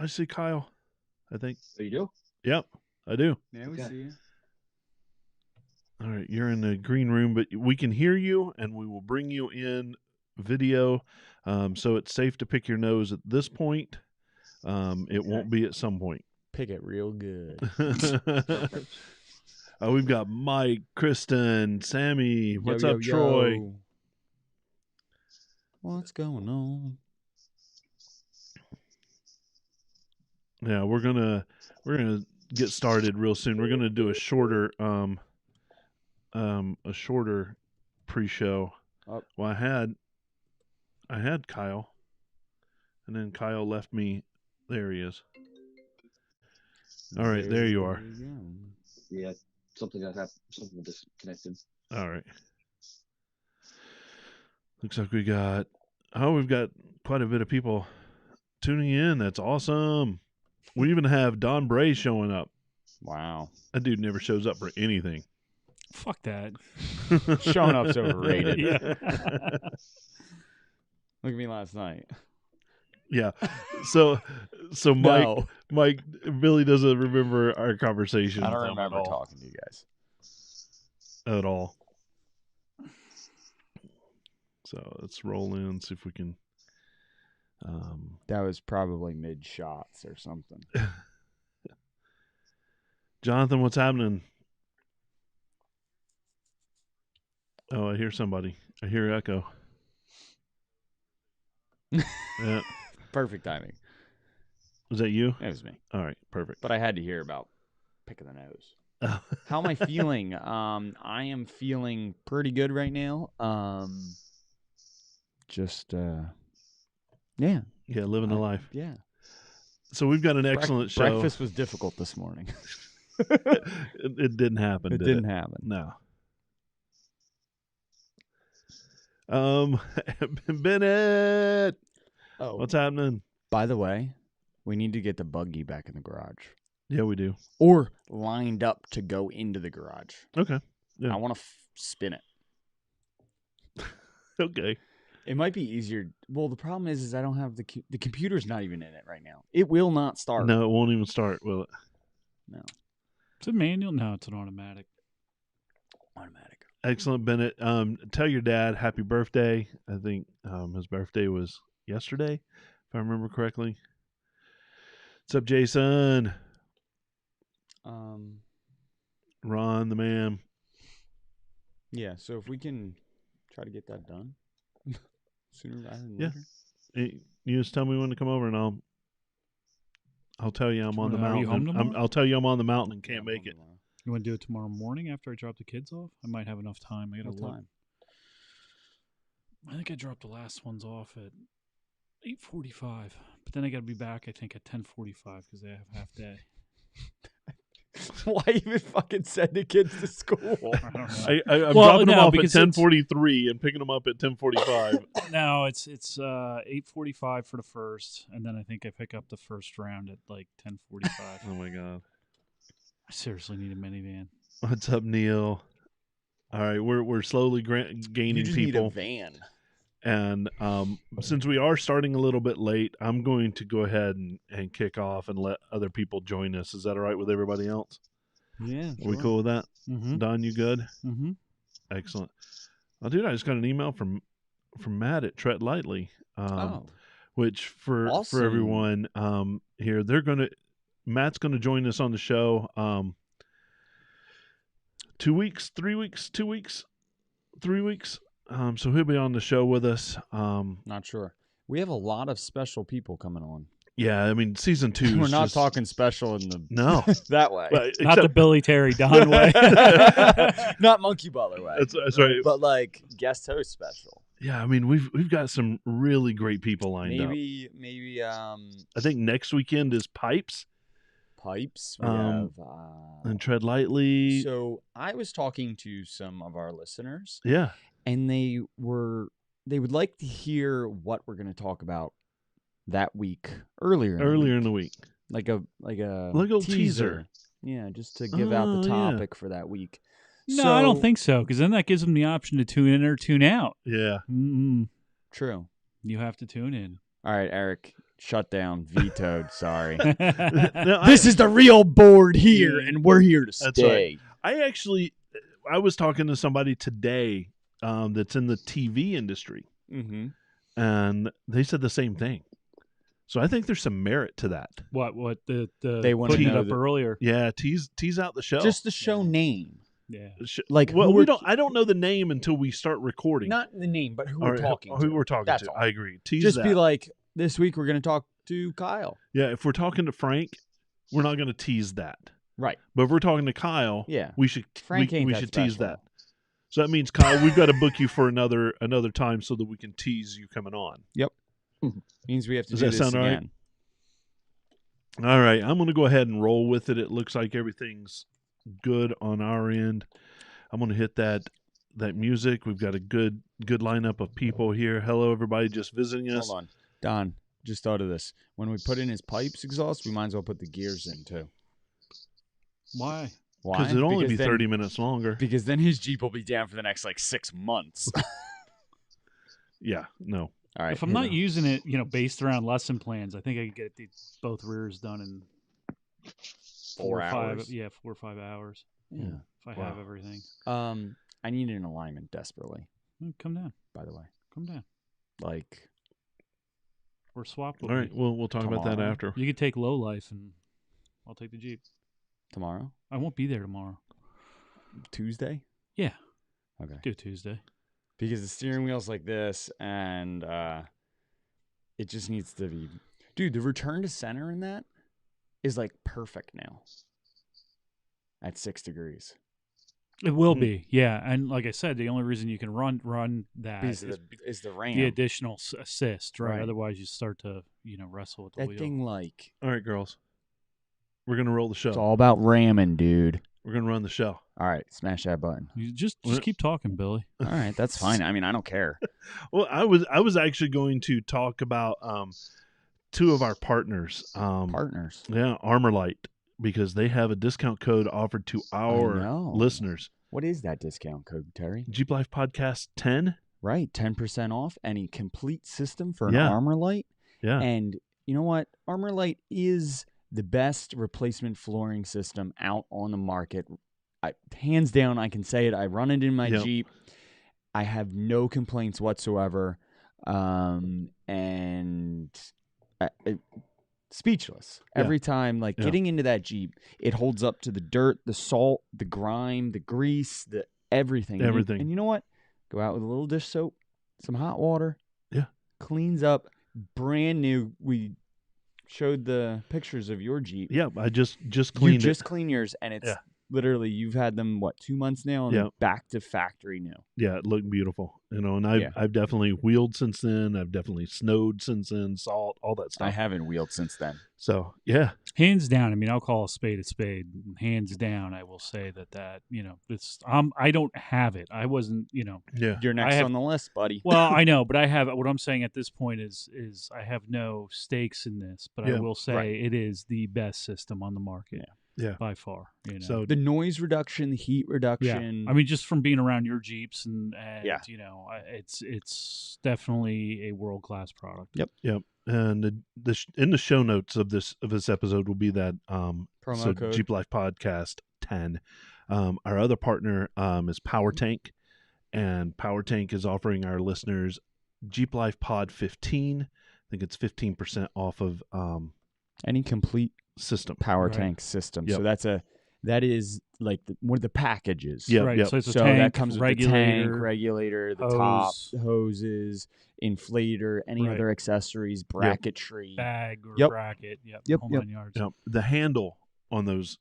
I see Kyle. I think. Oh, you do? Yep, I do. Yeah, we see you. All right, you're in the green room, but we can hear you, and we will bring you in video. So it's safe to pick your nose at this point. It won't be at some point. Pick it real good. We've got Mike, Kristen, Sammy. What's up, Troy? What's going on? Yeah, we're gonna get started real soon. We're gonna do a shorter pre-show. Oh. Well, I had Kyle, and then Kyle left me. There he is. All right, there you are. Yeah, something disconnected. All right. Looks like we've got quite a bit of people tuning in. That's awesome. We even have Don Bray showing up. Wow. That dude never shows up for anything. Fuck that. Showing up's overrated. Yeah. Look at me last night. Yeah. So Mike, Billy doesn't remember our conversation. I don't remember talking to you guys at all. So let's roll in, see if we can. That was probably mid shots or something. Jonathan, what's happening? Oh, I hear somebody. I hear echo. Yeah. Perfect timing. Was that you? It was me. All right, perfect. But I had to hear about picking the nose. How am I feeling? I am feeling pretty good right now. Yeah. Yeah, living the life. Yeah. So we've got an excellent show. Breakfast was difficult this morning. it didn't happen. It didn't happen. No. Bennett. Oh, what's happening? By the way, we need to get the buggy back in the garage. Yeah, we do. Or lined up to go into the garage. Okay. Yeah. I want to spin it. Okay. It might be easier. Well, the problem is I don't have the computer's not even in it right now. It will not start. No, it won't even start, will it? No. It's a manual? No, it's an automatic. Automatic. Excellent, Bennett. Tell your dad happy birthday. I think his birthday was yesterday, if I remember correctly. What's up, Jason? Ron, the man. Yeah, so if we can try to get that done sooner rather than later. You just tell me when to come over, and I'll tell you I'm on the mountain. Are you home tomorrow? I'll tell you I'm on the mountain and can't make it. You want to do it tomorrow morning after I drop the kids off? I might have enough time. I got to look. I think I dropped the last ones off at 8:45, but then I got to be back. I think at 10:45 because they have half day. Why even fucking send the kids to school? I don't know. I'm dropping them off at 10:43 and picking them up at 10:45. No, it's 8:45 for the first, and then I think I pick up the first round at like 10:45. Oh my god! I seriously need a minivan. What's up, Neil? All right, we're slowly gaining you just people. Need a van. And since we are starting a little bit late, I'm going to go ahead and kick off and let other people join us. Is that all right with everybody else? Yeah. Are we cool with that? Mm-hmm. Don, you good? Mm-hmm. Excellent. Oh, dude, I just got an email from Matt at Tread Lightly, which for everyone here, Matt's gonna join us on the show. 2 weeks, 3 weeks, 2 weeks, 3 weeks. So he'll be on the show with us. Not sure. We have a lot of special people coming on. Yeah, I mean, season 2. We're not talking special in the that way. Not the Billy Terry Don way. Not Monkey Butler way. That's right. But like guest host special. Yeah, I mean, we've got some really great people lined up. Maybe. I think next weekend is Pipes. We have and Tread Lightly. So I was talking to some of our listeners. Yeah. And they would like to hear what we're going to talk about that week earlier in the week, like a teaser. Yeah, just to give out the topic for that week. No, I don't think so, because then that gives them the option to tune in or tune out. Yeah. Mm-mm. True. You have to tune in. All right, Eric, shut down, vetoed. Sorry. No, This is the real board here, Yeah. and we're here to That's stay. right. I was talking to somebody today that's in the TV industry, Mm-hmm. and they said the same thing. So I think there's some merit to that. What the They wanna putting it know up that- earlier? Yeah, tease out the show. Just the show name. Yeah. Like, well, who we we're- don't. I don't know the name until we start recording. Not the name, but who Or we're talking who to. we're talking That's to. all. I agree. Tease Just that. be like, this week we're going to talk to Kyle. Yeah, if we're talking to Frank, we're not going to tease that. Right. But if we're talking to Kyle, Yeah. we should Frank ain't we that should tease special. that. So that means Kyle, we've got to book you for another time so that we can tease you coming on. Means we have to Does do that this sound all right? again. All right, I'm going to go ahead and roll with it. It looks like everything's good on our end. I'm going to hit that music. We've got a good lineup of people here. Hello, everybody, just visiting us. Hold on. Don, just thought of this. When we put in his pipes exhaust, we might as well put the gears in too. Why? Why? Because it'll only be then- 30 minutes longer. Because then his Jeep will be down for the next 6 months. Yeah, no. All right. If I'm not using it, based around lesson plans, I think I could get both rears done in 4 or 5. hours. Yeah, 4 or 5 hours Yeah. if I Wow. have everything. I need an alignment desperately, Come down. by the way. Come down. Like, Or swap. All right, we'll talk about that Tomorrow. after. You could take low life, and I'll take the Jeep. tomorrow? I won't be there tomorrow. Tuesday? Yeah. Okay. Do Tuesday. Because the steering wheel's like this, and it just needs to be... Dude, the return to center in that is perfect now. At 6 degrees. It will Mhm. be, yeah. And like I said, the only reason you can run that Because is is the RAM. the additional assist, right? Right. Otherwise, you start to wrestle with the That wheel. thing, All right, girls. We're going to roll the show. it's all about ramming, dude. We're going to run the show. All right, smash that button. You just What? keep talking, Billy. All right, that's fine. I mean, I don't care. Well, I was actually going to talk about two of our partners. Partners. Yeah, Armorlight, because they have a discount code offered to our know. listeners. What is that discount code, Terry? Jeep Life Podcast 10. Right, 10% off any complete system for an Yeah. Armorlight. Yeah. And you know what? Armorlight is the best replacement flooring system out on the market. Hands down, I can say it. I run it in my Yep. Jeep. I have no complaints whatsoever. And speechless. Yeah. Every time, Yeah. getting into that Jeep, it holds up to the dirt, the salt, the grime, the grease, the everything. Everything. And you know what? Go out with a little dish soap, some hot water. Yeah. Cleans up, brand new. We showed the pictures of your Jeep. Yeah, I just You cleaned just it. clean yours, and it's Yeah. literally, you've had them, 2 months now, and Yeah. back to factory new. Yeah, it looked beautiful. And I've definitely wheeled since then. I've definitely snowed since then, salt, all that stuff. I haven't wheeled since then. So, yeah. Hands down. I mean, I'll call a spade a spade. Hands down, I will say that it's. I don't have it. I wasn't. Yeah. You're next have- on the list, buddy. Well, I know, but I have. What I'm saying at this point is I have no stakes in this, but I Yeah, will say right. it is the best system on the market. Yeah. By far. So, The noise reduction, the heat Yeah, reduction. I mean, just from being around your Jeeps and Yeah. it's definitely a world class product. yep. And in the show notes of this episode will be that Promo code. Jeep Life Podcast 10. Our other partner is Power Tank, and Power Tank is offering our listeners Jeep Life Pod 15. I think it's 15% off of Any complete system. power Right. tank system. Yep. So that is one of the packages. Yeah, Right. yep. So it's a So tank, that comes with regulator, the tank, regulator, the hose. top, hoses, inflator, any Right. other accessories, bracketry. bag or Yep. bracket. Yep. Yep, Whole yep. 9 yards. Yep. The handle on those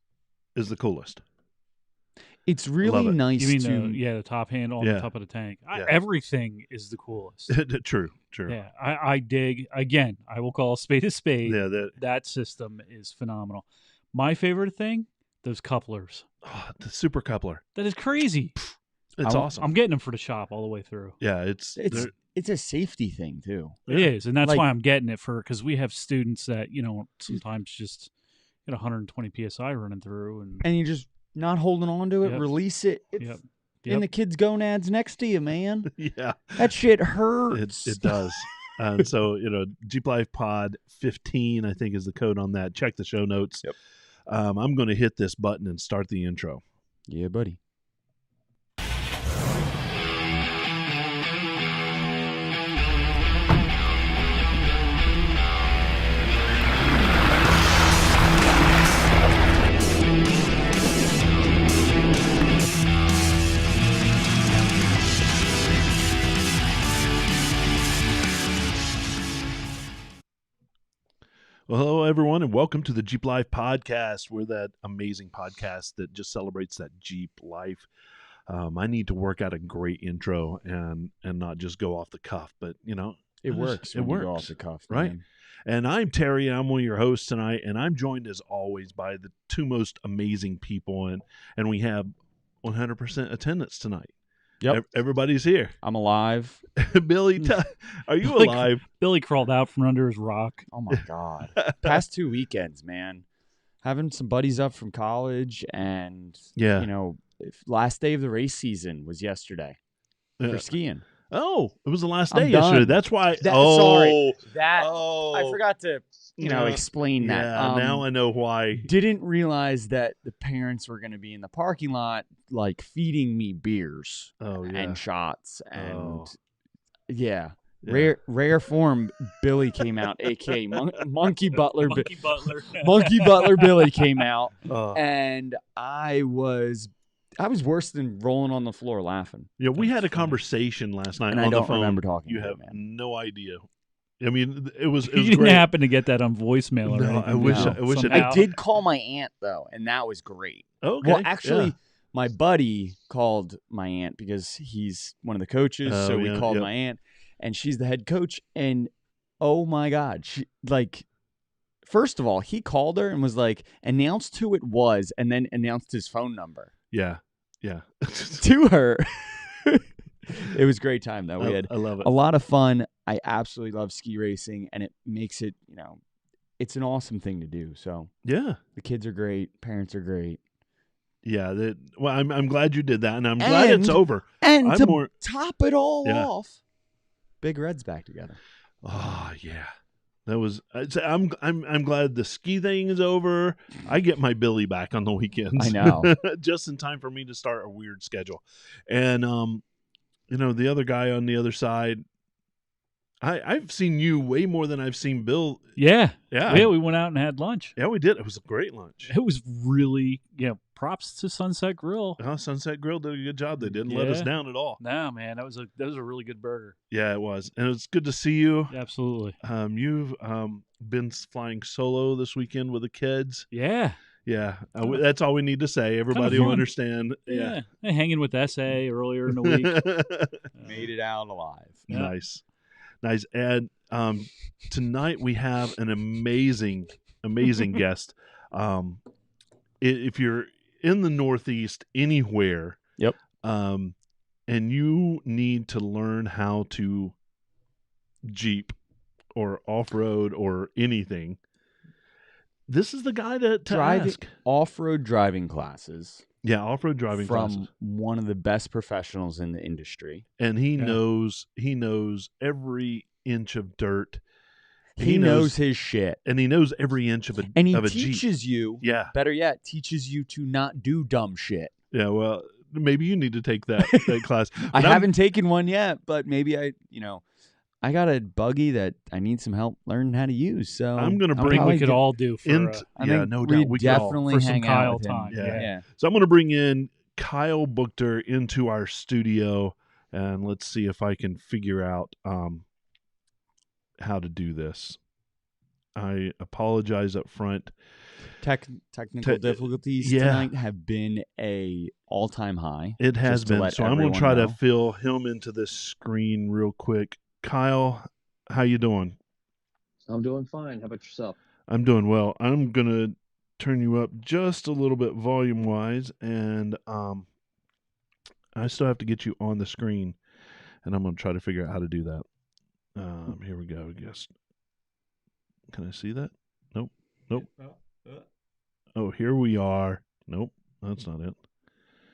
is the coolest. It's really it. nice You mean to the top handle on Yeah. the top of the tank? Yeah. Everything is the coolest. True. Yeah, I dig. Again, I will call a spade a spade. Yeah, That system is phenomenal. My favorite thing, those couplers. the super coupler. That is crazy. It's awesome. I'm getting them for the shop all the way through. Yeah, it's it's a safety thing too. It is, and that's Like- why I'm getting it because we have students that sometimes just get 120 psi running through, and And you're just not holding on to it, Yep. release it. It's Yep. in the kid's gonads next to you, man. yeah, That shit hurts. it does. And so, Jeep Life Pod 15, I think, is the code on that. Check the show notes. Yep. I'm going to hit this button and start the intro. Yeah, buddy. Well, hello, everyone, and welcome to the Jeep Life Podcast. We're that amazing podcast that just celebrates that Jeep life. I need to work out a great intro and not just go off the cuff, but, It works. It when works, you go off the cuff, right? man. And I'm Terry. I'm one of your hosts tonight, and I'm joined, as always, by the two most amazing people, and we have 100% attendance tonight. Yep. Everybody's here. I'm alive. Billy, are you Billy- alive? Billy crawled out from under his rock. Oh my god. Past 2 weekends, man. Having some buddies up from college, and Yeah. last day of the race season was yesterday Yeah. for skiing. Oh, it was the last I'm day yesterday. done. That's why. Sorry. That Oh, I forgot to, Yeah. explain that. Yeah, now I know why. Didn't realize that the parents were going to be in the parking lot, like feeding me beers Oh, yeah. and shots, and Oh. yeah. Yeah. Rare form. Billy came out, aka Monkey Butler. Monkey Butler. Monkey Butler Billy came out, Oh. and I was worse than rolling on the floor laughing. Yeah, we had a Funny. conversation last night And on I the don't phone. remember talking You to have him, man. no idea. I mean, it was You didn't great. happen to get that on voicemail or No, anything. I wish No. I wish it Somehow. I did call my aunt though, and that was great. Okay. Well, actually, yeah. my buddy called my aunt because he's one of the coaches. Oh, So we yeah, called yep. my aunt, and she's the head coach. And oh my God, she first of all, he called her and was like, announced who it was, and then announced his phone number Yeah. Yeah. to her. It was a great time though. We had I love it. a lot of fun. I absolutely love ski racing, and it makes it, it's an awesome thing to do. So Yeah. the kids are great, parents are great. Yeah. Well, I'm glad you did that, and I'm glad it's And- over. And I'm to more. top it all Yeah. off, Big Red's back together. Oh yeah. That was. I'm glad the ski thing is over. I get my Billy back on the weekends. I know. Just in time for me to start a weird schedule, and the other guy on the other side. I've seen you way more than I've seen Bill. Yeah. Yeah. Yeah, we went out and had lunch. Yeah, we did. It was a great lunch. It was really, props to Sunset Grill. Sunset Grill did a good job. They didn't let us Yeah. down at all. No, man, that was a really good burger. Yeah, it was, and it was good to see you. Absolutely. You've been flying solo this weekend with the kids. Yeah. Yeah, that's all we need to say. Everybody will fun. understand. Yeah. And hanging with SA earlier in the week. Made it out alive. Yeah. Nice. And tonight we have an amazing guest. If you're in the Northeast anywhere, Yep. and you need to learn how to Jeep or off-road or anything, this is the guy to ask. Off-road driving classes Yeah, off-road driving from classes. one of the best professionals in the industry. And he Yeah. knows every inch of dirt. He knows his shit. And he knows every inch of a And he of a Jeep. teaches you, Yeah. better yet, teaches you to not do dumb shit. Yeah, well, maybe you need to take that class. I But I'm- haven't taken one yet, but maybe I got a buggy that I need some help learning how to use. So I'm gonna I bring- think probably we could all do for, I yeah, think no we doubt. We could all. definitely for some hang Kyle out with him. time. Yeah. Yeah. So I'm going to bring in Kyle Buchter into our studio, and let's see if I can figure out how to do this. I apologize up front. Technical difficulties yeah. tonight have been a all-time high. It has Just to been. let So I'm going to everyone try know. to fill him into this screen real quick. Kyle, how you doing? I'm doing fine. How about yourself? I'm doing well. I'm going to turn you up just a little bit volume-wise, and I still have to get you on the screen, and I'm going to try to figure out how to do that. Here we go, I guess. Can I see that? Nope. Oh, here we are. Nope, that's not it.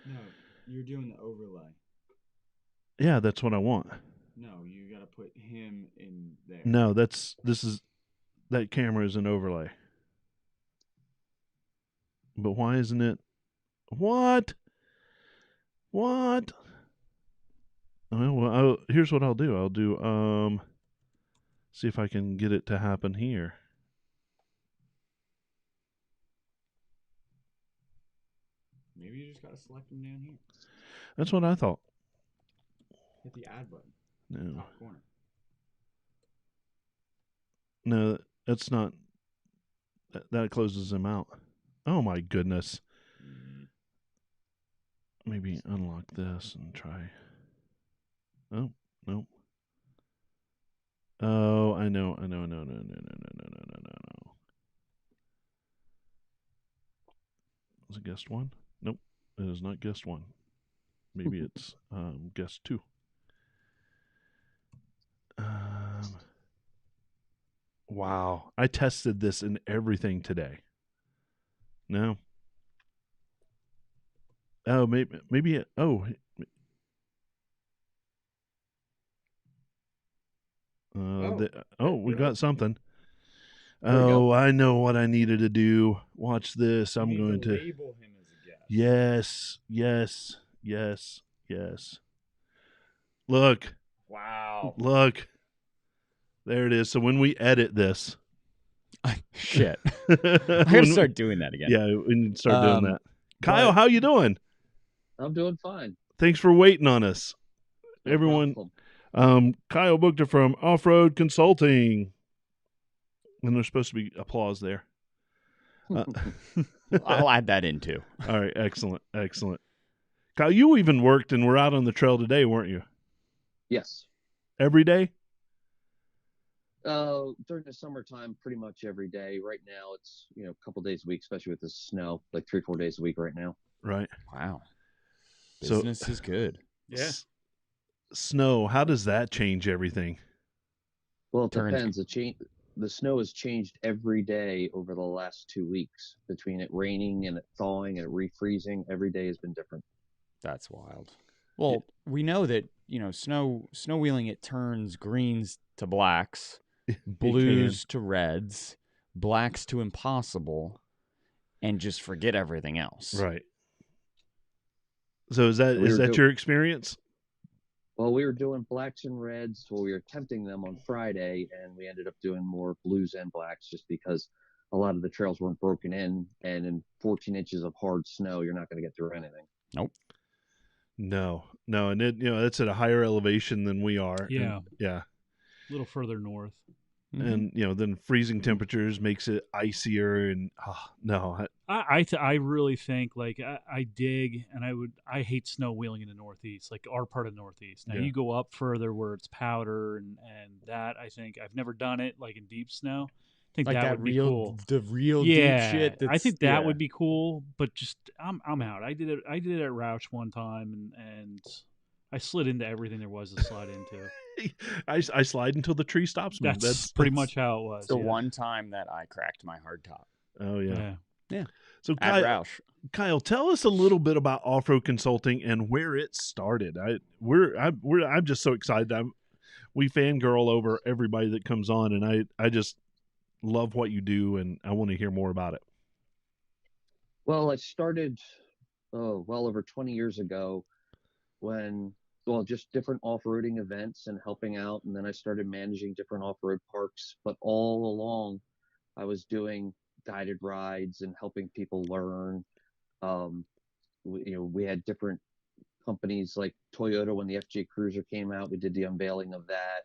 No, you're doing the overlay. Yeah, that's what I want. No, you got to put him in there. No, that camera is an overlay. But why isn't it? What? What? Well, here's what I'll do. I'll do see if I can get it to happen here. Maybe you just got to select him down here. That's what I thought. Hit the add button. No. Top corner. No, that's not. That closes him out. Oh my goodness. Maybe unlock this and try. Oh, no. Oh, I know. No. Is it guest one? Nope. It is not guest one. Maybe it's guest two. Wow. I tested this in everything today. No. Oh, maybe oh. We got something. Oh, I know what I needed to do. Watch this. I'm going to label him as a guest. Yes. Look. Wow. Look. There it is. So when we edit this. Shit. I gotta start doing that again. Yeah, we need to start doing that. Kyle, but- how you doing? I'm doing fine. Thanks for waiting on us. No Everyone, problem. Kyle booked it from Off-Road Consulting. And there's supposed to be applause there. I'll add that in too. All right, excellent. Kyle, you even worked and were out on the trail today, weren't you? Yes. Every day? During the summertime, pretty much every day. Right now, it's a couple days a week, especially with the snow, like 3-4 days a week right now. Right. Wow. So- Business is good. Yeah. Snow, how does that change everything? Well, it Turns- depends. The snow has changed every day over the last 2 weeks. Between it raining and it thawing and it refreezing, every day has been different. That's wild. Well, we know that, snow wheeling, it turns greens to blacks, blues to reds, blacks to impossible, and just forget everything else. Right. So is that your experience? Well, we were doing blacks and reds. Well, we were attempting them on Friday, and we ended up doing more blues and blacks just because a lot of the trails weren't broken in, and in 14 inches of hard snow, you're not going to get through anything. Nope. No, and it's at a higher elevation than we are. Yeah. And, yeah. A little further north. Mm-hmm. And then freezing temperatures makes it icier, and I really think I dig, and I hate snow wheeling in the Northeast, like our part of the Northeast. Now Yeah. you go up further where it's powder and that I think I've never done it like in deep snow. I think Like that would be cool. the real Yeah, deep shit. I think that would be cool. But just I'm out. I did it at Roush one time, and I slid into everything there was to slide into. I slide until the tree stops me. That's pretty much how it was. the yeah. one time that I cracked my hard top Oh yeah. Yeah. So at Kyle, Roush. Kyle, tell us a little bit about off-road consulting and where it started. I'm just so excited. We fangirl over everybody that comes on, and I just love what you do, and I want to hear more about it. Well, I started well over 20 years ago when, just different off-roading events and helping out. And then I started managing different off-road parks. But all along, I was doing guided rides and helping people learn. We had different companies like Toyota. When the FJ Cruiser came out, we did the unveiling of that.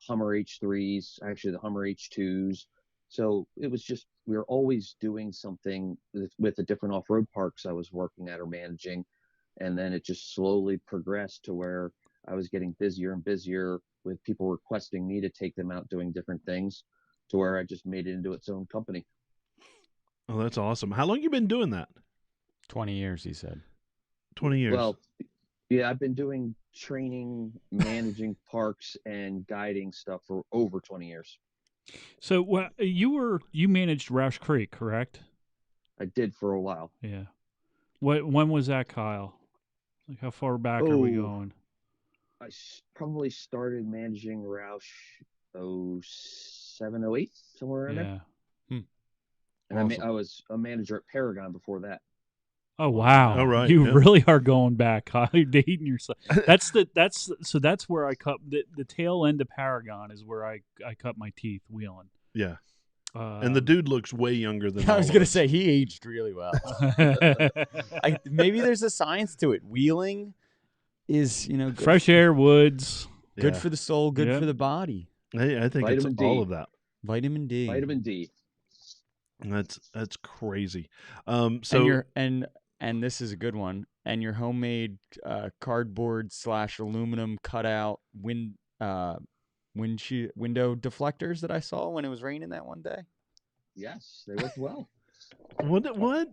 Hummer H3s, actually the Hummer H2s. So it was just, we were always doing something with the different off-road parks I was working at or managing. And then it just slowly progressed to where I was getting busier and busier with people requesting me to take them out doing different things, to where I just made it into its own company. Oh, that's awesome. How long you been doing that? 20 years, he said. 20 years. Well, yeah, I've been doing training, managing parks, and guiding stuff for over 20 years. So you managed Roush Creek, correct? I did for a while. Yeah. When was that, Kyle? Like how far back are we Oh. going? probably started managing Roush 07, 08, somewhere around there. Yeah. And Awesome. I was a manager at Paragon before that. Oh wow! All right, You yeah. really are going back. You're dating yourself. That's where I cut the tail end of Paragon is where I cut my teeth wheeling. Yeah. And the dude looks way younger than I was all gonna of us. say he aged really well. Maybe there's a science to it. Wheeling is, good, fresh air, woods. good Yeah. for the soul, good Yep. for the body. Hey, I think Vitamin it's D. all of that. Vitamin D. Vitamin D. That's crazy. and So and this is a good one. And your homemade cardboard / aluminum cutout window deflectors that I saw when it was raining that one day. Yes, they worked well. what?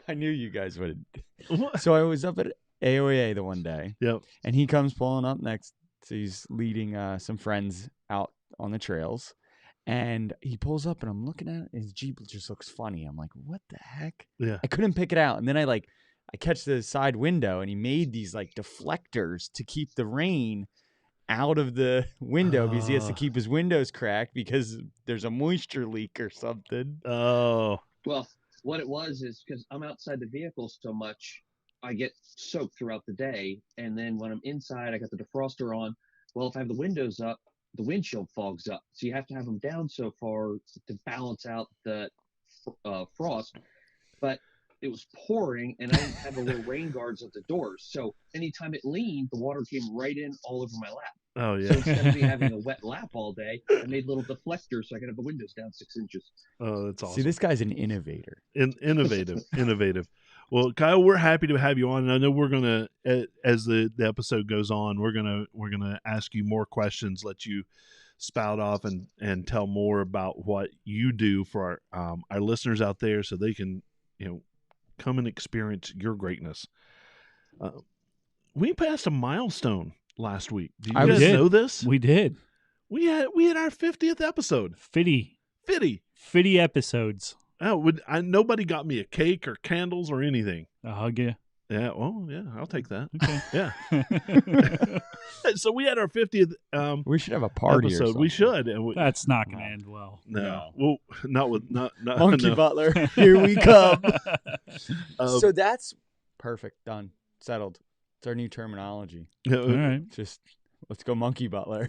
I knew you guys would. What? So I was up at AOA the one day, Yep. and he comes pulling up next. So he's leading some friends out on the trails, and he pulls up, and I'm looking at it, and his Jeep just looks funny. I'm like, what the heck? Yeah. I couldn't pick it out, and then I catch the side window, and he made these like deflectors to keep the rain out of the window because he has to Oh. keep his windows cracked because there's a moisture leak or something. Oh. Well, what it was is because I'm outside the vehicle so much, I get soaked throughout the day. And then when I'm inside, I got the defroster on. Well, if I have the windows up, the windshield fogs up. So you have to have them down so far to balance out the frost. But it was pouring, and I didn't have the little rain guards at the doors. So anytime it leaned, the water came right in all over my lap. Oh So yeah. instead of me having a wet lap all day, I made little deflectors so I could have the windows down 6 inches. Oh, that's awesome. See, this guy's an innovator. Innovative. Well, Kyle, we're happy to have you on, and I know we're gonna, as the episode goes on, we're gonna ask you more questions, let you spout off and tell more about what you do for our listeners out there, so they can come and experience your greatness. We passed a milestone last week. Do you guys did. know this? We did. We had our 50th episode. 50 episodes. Oh, nobody got me a cake or candles or anything. I'll hug you. Yeah, well, yeah, I'll take that. Okay. Yeah. So we had our 50th We should have a party or episode. something. We should. And That's not going to end well. no. Well, not with not Monkey no. Butler, here we come. Uh, So that's perfect. Done. Settled. It's our new terminology. All right. Just let's go Monkey Butler.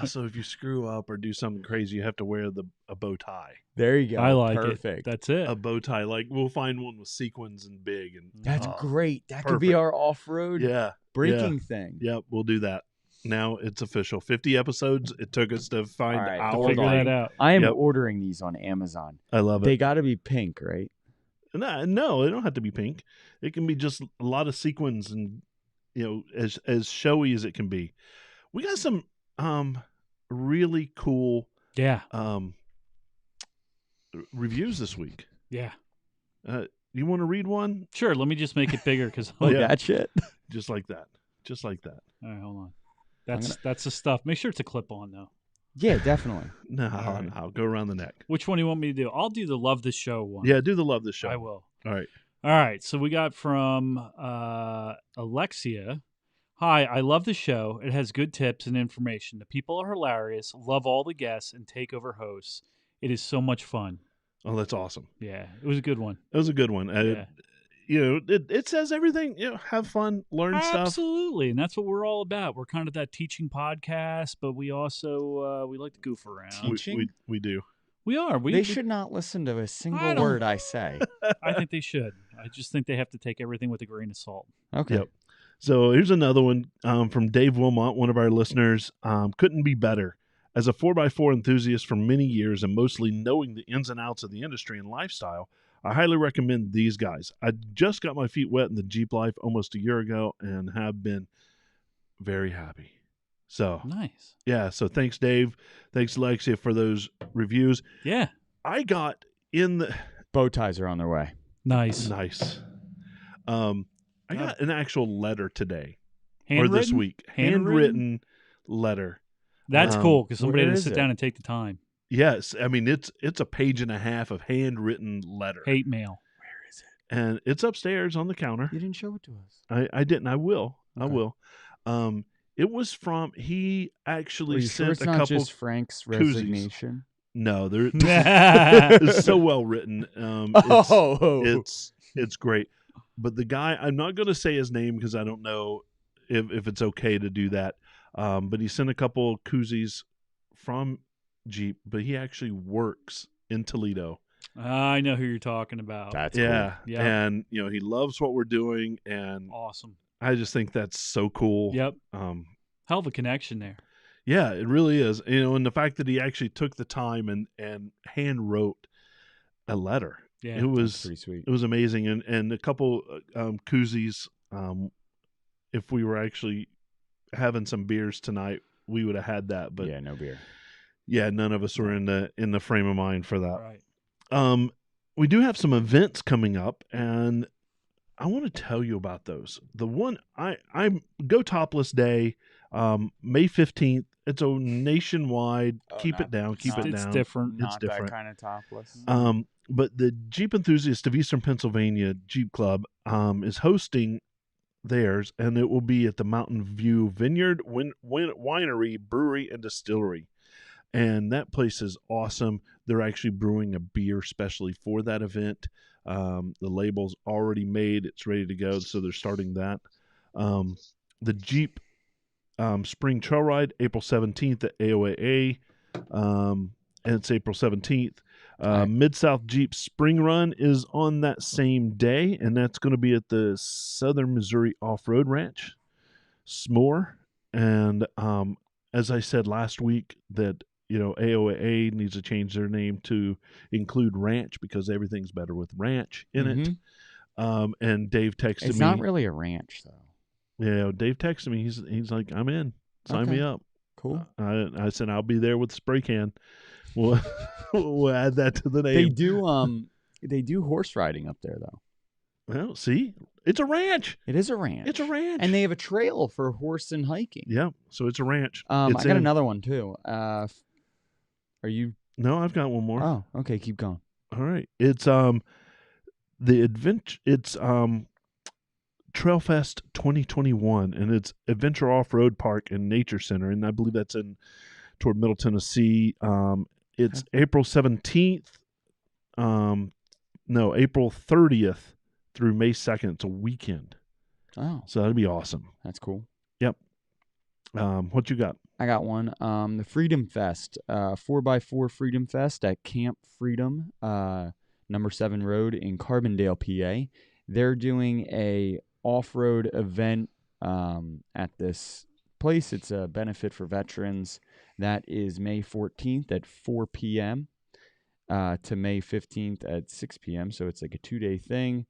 So if you screw up or do something crazy, you have to wear a bow tie. There you go. I like perfect. it. That's it. A bow tie, like we'll find one with sequins and big, and That's oh, great. That could be perfect. our off-road Yeah, breaking thing. Yep, we'll do that. Now it's official. 50 episodes. It took us to find All right, our Figure line. that out. I am Yep. ordering these on Amazon. I love They it. got to be pink, right? No, they don't have to be pink. It can be just a lot of sequins and as showy as it can be. We got some really cool Yeah. reviews this week. Yeah. You want to read one? Sure. Let me just make it bigger because. Like Yeah. that shit. Just like that. Just like that. All right, hold on. That's the stuff. Make sure it's a clip on though. Yeah, definitely. No, All right. no, go around the neck. Which one do you want me to do? I'll do the Love This Show one. Yeah, do the love this show. I will. All right. All right. So we got from Alexia. Hi, I love the show. It has good tips and information. The people are hilarious. Love all the guests and takeover hosts. It is so much fun. Oh, that's awesome. Yeah, it was a good one. That was a good one. Yeah. It says everything. Have fun, learn stuff. Absolutely, and that's what we're all about. We're kind of that teaching podcast, but we also we like to goof around. Teaching? We do. We are. They should not listen to a single don't- word I say. I think they should. I just think they have to take everything with a grain of salt. Okay. Yep. So here's another one from Dave Wilmot, one of our listeners. Couldn't be better. As a 4x4 enthusiast for many years and mostly knowing the ins and outs of the industry and lifestyle, I highly recommend these guys. I just got my feet wet in the Jeep life almost a year ago and have been very happy. So, Nice. yeah. So thanks, Dave. Thanks, Alexia, for those reviews. Yeah. I got in the... Bow ties are on their way. Nice. Nice. I got an actual letter today. Or Handwritten? this week. Handwritten? Letter. That's cool because somebody where had to is sit it? down and take the time. Yes, I mean it's a page and a half of handwritten letter, Hate mail. Where is it? and it's upstairs on the counter. You didn't show it to us. I didn't. I will. I Okay. will. It was from he Are actually you sure sent it's a not couple. just Frank's koozies. resignation? No, it's so well written. It's great. But the guy, I'm not going to say his name because I don't know if it's okay to do that. But he sent a couple koozies from Jeep, but he actually works in Toledo. I know who you're talking about. That's Yeah, Yep. and he loves what we're doing, and Awesome. I just think that's so cool. Yep. Um, Hell of a connection there. yeah, it really is. And the fact that he actually took the time and hand wrote a letter. Yeah. It That's was pretty sweet. it was amazing, and a couple koozies. If we were actually having some beers tonight, we would have had that. But yeah, no beer. yeah, none of us were in the frame of mind for that. Right. We do have some events coming up, and I want to tell you about those. The one I'm Go Topless Day, May 15th. It's a nationwide. Keep it down. Keep it It's down. different. Not different. that kind of topless. But the Jeep Enthusiast of Eastern Pennsylvania Jeep Club is hosting theirs, and it will be at the Mountain View Vineyard Winery, Brewery, and Distillery. And that place is awesome. They're actually brewing a beer specially for that event. The label's already made. It's ready to go, so they're starting that. The Jeep Spring Trail Ride, April 17th at AOAA. And it's April 17th. Mid-South Jeep Spring Run is on that same day, and that's going to be at the Southern Missouri Off-Road Ranch, S'more. And as I said last week, that AOAA needs to change their name to include Ranch because everything's better with Ranch in it. And Dave texted me. It's not really a ranch, though. Yeah, Dave texted me. He's like, I'm in. Sign me up. Cool. I said I'll be there with the spray can. We'll add that to the name. They do horse riding up there, though. Well, see, it's a ranch. It is a ranch. It's a ranch, and they have a trail for horse and hiking. Yeah, so it's a ranch. I got another one too. Are you? No, I've got one more. Oh, okay. Keep going. All right. It's the adventure. It's Trailfest 2021, and it's Adventure Off-Road Park and Nature Center, and I believe that's toward Middle Tennessee. It's April 17th. No, April 30th through May 2nd. It's a weekend. Oh, So that'd be awesome. that's cool. Yep. What you got? I got one. The Freedom Fest, 4x4 Freedom Fest at Camp Freedom, number 7 Road in Carbondale, PA. They're doing a off-road event at this place. It's a benefit for veterans. That is May 14th at 4 p.m. To May 15th at 6 p.m. So it's like a 2-day thing.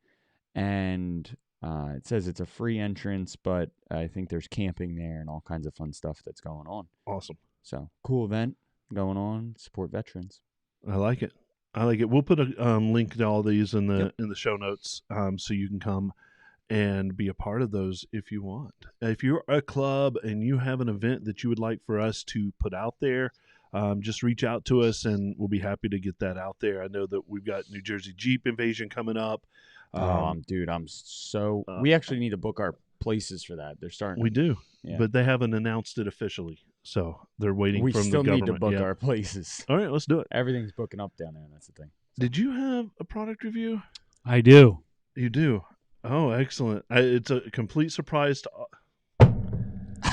And it says it's a free entrance, but I think there's camping there and all kinds of fun stuff that's going on. Awesome. So cool event going on. Support veterans. I like it. We'll put a link to all these in the show notes, so you can come and be a part of those if you want. If you're a club and you have an event that you would like for us to put out there, just reach out to us and we'll be happy to get that out there. I know that we've got New Jersey Jeep Invasion coming up. Dude, we actually need to book our places for that. They're starting. We do, Yeah. but they haven't announced it officially, so they're waiting We from the still government. need to book Yeah. our places. All right, let's do it. Everything's booking up down there. That's the thing. Did you have a product review? I do. You do. Oh, excellent. It's a complete surprise to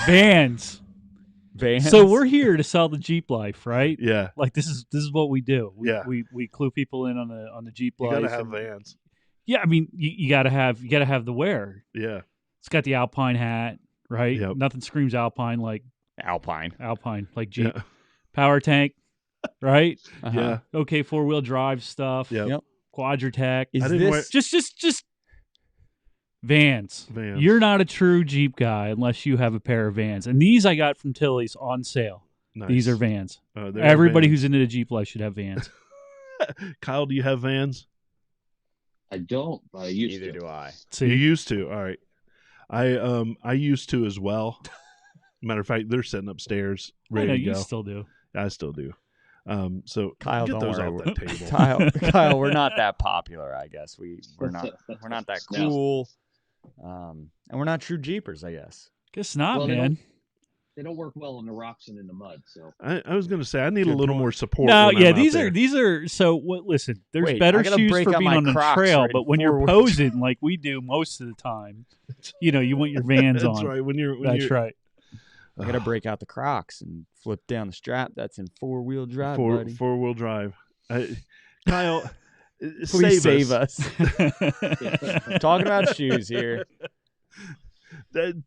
Vans. So we're here to sell the Jeep life, right? Yeah. Like this is what we do. Yeah. We clue people in on the Jeep You life. got to have Vans. Yeah, I mean you gotta have the wear. Yeah. It's got the Alpine hat, right? Yep. Nothing screams Alpine like Alpine. like Jeep. Yeah. Power tank, right? Uh-huh. Yeah. Okay, 4-wheel drive stuff. Yep. Quadratech. Is I didn't wear- Just Vans. Vans. You're not a true Jeep guy unless you have a pair of Vans. And these I got from Tilly's on sale. Nice. These are Vans. They're Everybody Vans. who's into the Jeep life should have Vans. Kyle, do you have Vans? I don't, but I used Neither to. do I. You See, used to. All right. I used to as well. Matter of fact, they're sitting upstairs I ready know to you go. still do. I still do. So Kyle, get don't those worry. off that table. Kyle, we're not that popular, I guess. We're not that No. cool. And we're not true Jeepers, I guess. Guess not, Well, they man. they don't work well on the rocks and in the mud. So I was going to say I need a Good little point. more support. No, when yeah, I'm out these there. are these are so. What? Listen, there's Wait, better I gotta shoes break for out being my on the Crocs trail, right but when you're forward. posing like we do most of the time, you want your Vans That's on. right. When you're That's right. I gotta break out the Crocs and flip down the strap. That's in 4-wheel drive, buddy. 4-wheel drive. Kyle, Please save us. Talking about shoes here.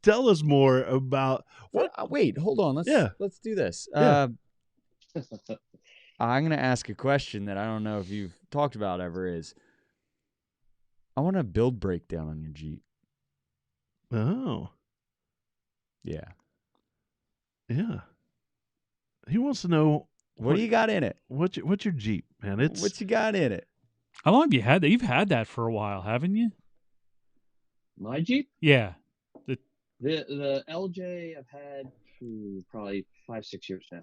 Tell us more about what. Wait, hold on. Let's do this. Yeah. I'm gonna ask a question that I don't know if you've talked about ever. Is I want a build breakdown on your Jeep. Oh, Yeah. yeah. He wants to know What do you got in it? what's your Jeep, man. It's What you got in it? How long have you had that? You've had that for a while, haven't you? my Jeep, Yeah. the LJ, I've had probably 5-6 years now.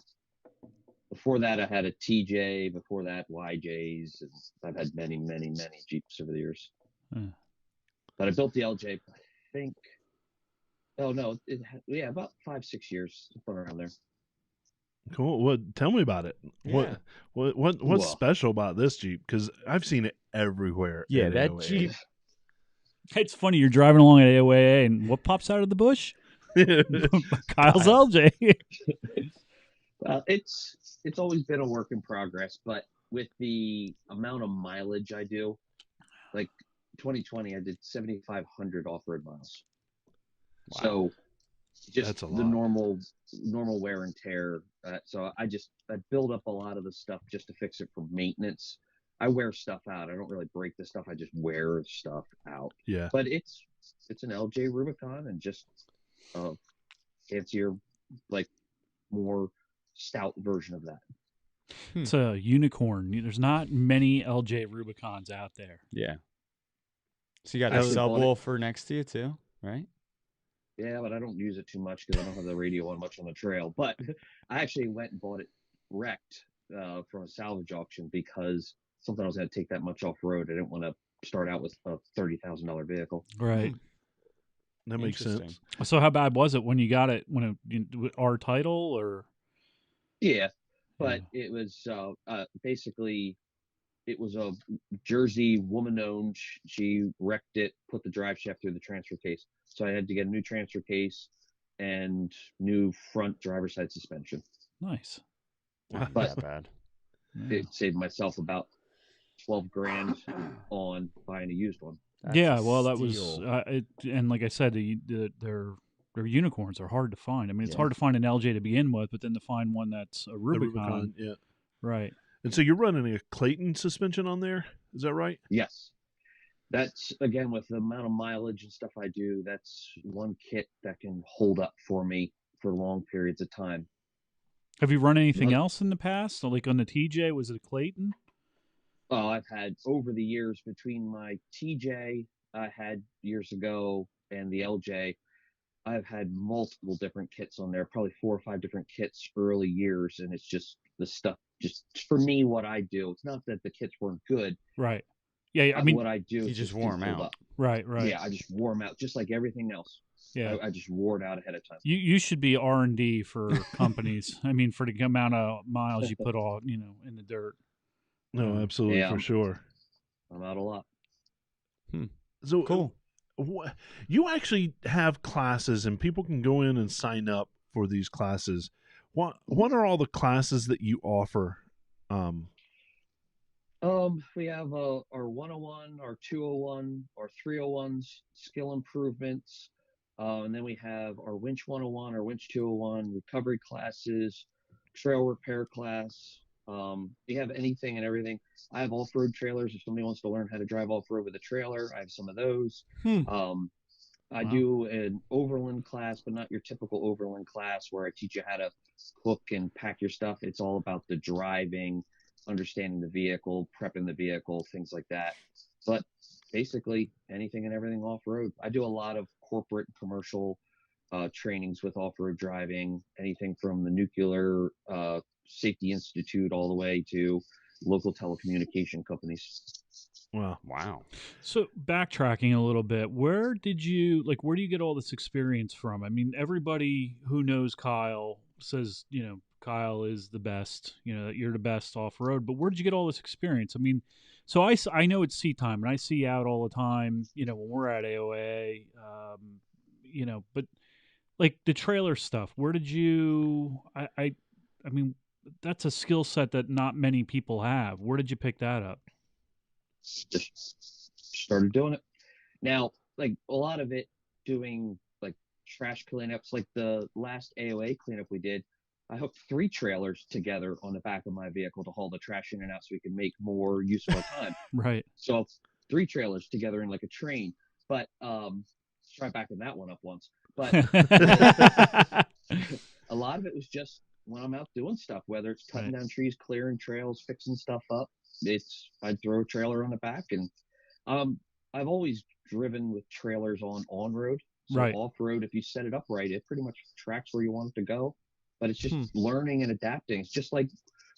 Before that, I had a TJ. Before that, YJs. And I've had many, many, many Jeeps over the years. But I built the LJ, I think. Oh no, about 5-6 years, somewhere around there. cool. What? Tell me about it. Yeah. What's Well. special about this Jeep? Because I've seen it everywhere. Yeah, at that AOA. Jeep. It's funny. You're driving along at AOAA, and what pops out of the bush? Kyle's LJ. It's always been a work in progress, but with the amount of mileage I do, like 2020, I did 7,500 off-road miles. Wow. So just That's a the lot. normal wear and tear. So I build up a lot of the stuff just to fix it for maintenance. I wear stuff out. I don't really break the stuff. I just wear stuff out. Yeah. But it's an LJ Rubicon and just fancier, like more stout version of that. It's a unicorn. There's not many LJ Rubicons out there. Yeah. So you got a Actually bought it. subwoofer next to you too, right? Yeah, but I don't use it too much because I don't have the radio on much on the trail. But I actually went and bought it wrecked from a salvage auction because something I was going to take that much off road. I didn't want to start out with a $30,000 vehicle. Right. That makes sense. So how bad was it when you got it? When our title or? Yeah, but it was basically it was a Jersey woman owned. She wrecked it, put the drive shaft through the transfer case. So I had to get a new transfer case and new front driver's side suspension. Nice. Not But- that bad. It saved myself about $12,000 on buying a used one. That's yeah, a well, that was steal. and like I said, their unicorns are hard to find. I mean, it's Yeah. hard to find an LJ to begin with, but then to find one that's a The Rubicon, yeah. right? And so you're running a Clayton suspension on there, is that right? Yes. That's, again, with the amount of mileage and stuff I do, that's one kit that can hold up for me for long periods of time. Have you run anything Well- else in the past? So like on the TJ, was it a Clayton? Oh, I've had over the years between my TJ I had years ago and the LJ, I've had multiple different kits on there, probably 4 or 5 different kits early years. And it's just the stuff, just for me, what I do. It's not that the kits weren't good. Right. Yeah, I mean, what I do you is just didn't wore 'em hold out. up. right. Yeah, I just wore them out, just like everything else. Yeah. I just wore it out ahead of time. You should be R&D for companies. I mean, for the amount of miles you put all in the dirt. No, absolutely, Yeah. for sure. I'm out a lot. So Cool. You actually have classes, and people can go in and sign up for these classes. What are all the classes that you offer? We have our 101, our 201, our 301s, skill improvements, and then we have our winch 101, our winch 201, recovery classes, trail repair class. We have anything and everything. I have off-road trailers. If somebody wants to learn how to drive off-road with a trailer, I have some of those. I do an overland class, but not your typical overland class where I teach you how to cook and pack your stuff. It's all about the driving, understanding the vehicle, prepping the vehicle, things like that. But basically anything and everything off-road. I do a lot of corporate and commercial trainings with off-road driving, anything from the Nuclear Safety Institute all the way to local telecommunication companies. Wow. Wow. So backtracking a little bit, where do you get all this experience from? I mean, everybody who knows Kyle says, Kyle is the best, that you're the best off road, but where did you get all this experience? I mean, so I know it's seat time and I see you out all the time, when we're at AOA, but like the trailer stuff, where did you, I mean, that's a skill set that not many people have. Where did you pick that up? Just started doing it. Now, like a lot of it doing like trash cleanups, like the last AOA cleanup we did, I hooked 3 trailers together on the back of my vehicle to haul the trash in and out so we could make more use of our time. Right. So 3 trailers together in like a train. But try backing that one up once. But a lot of it was just when I'm out doing stuff, whether it's cutting down trees, clearing trails, fixing stuff up. I'd throw a trailer on the back, and I've always driven with trailers on road. So off road, if you set it up right, it pretty much tracks where you want it to go. But it's just learning and adapting. It's just like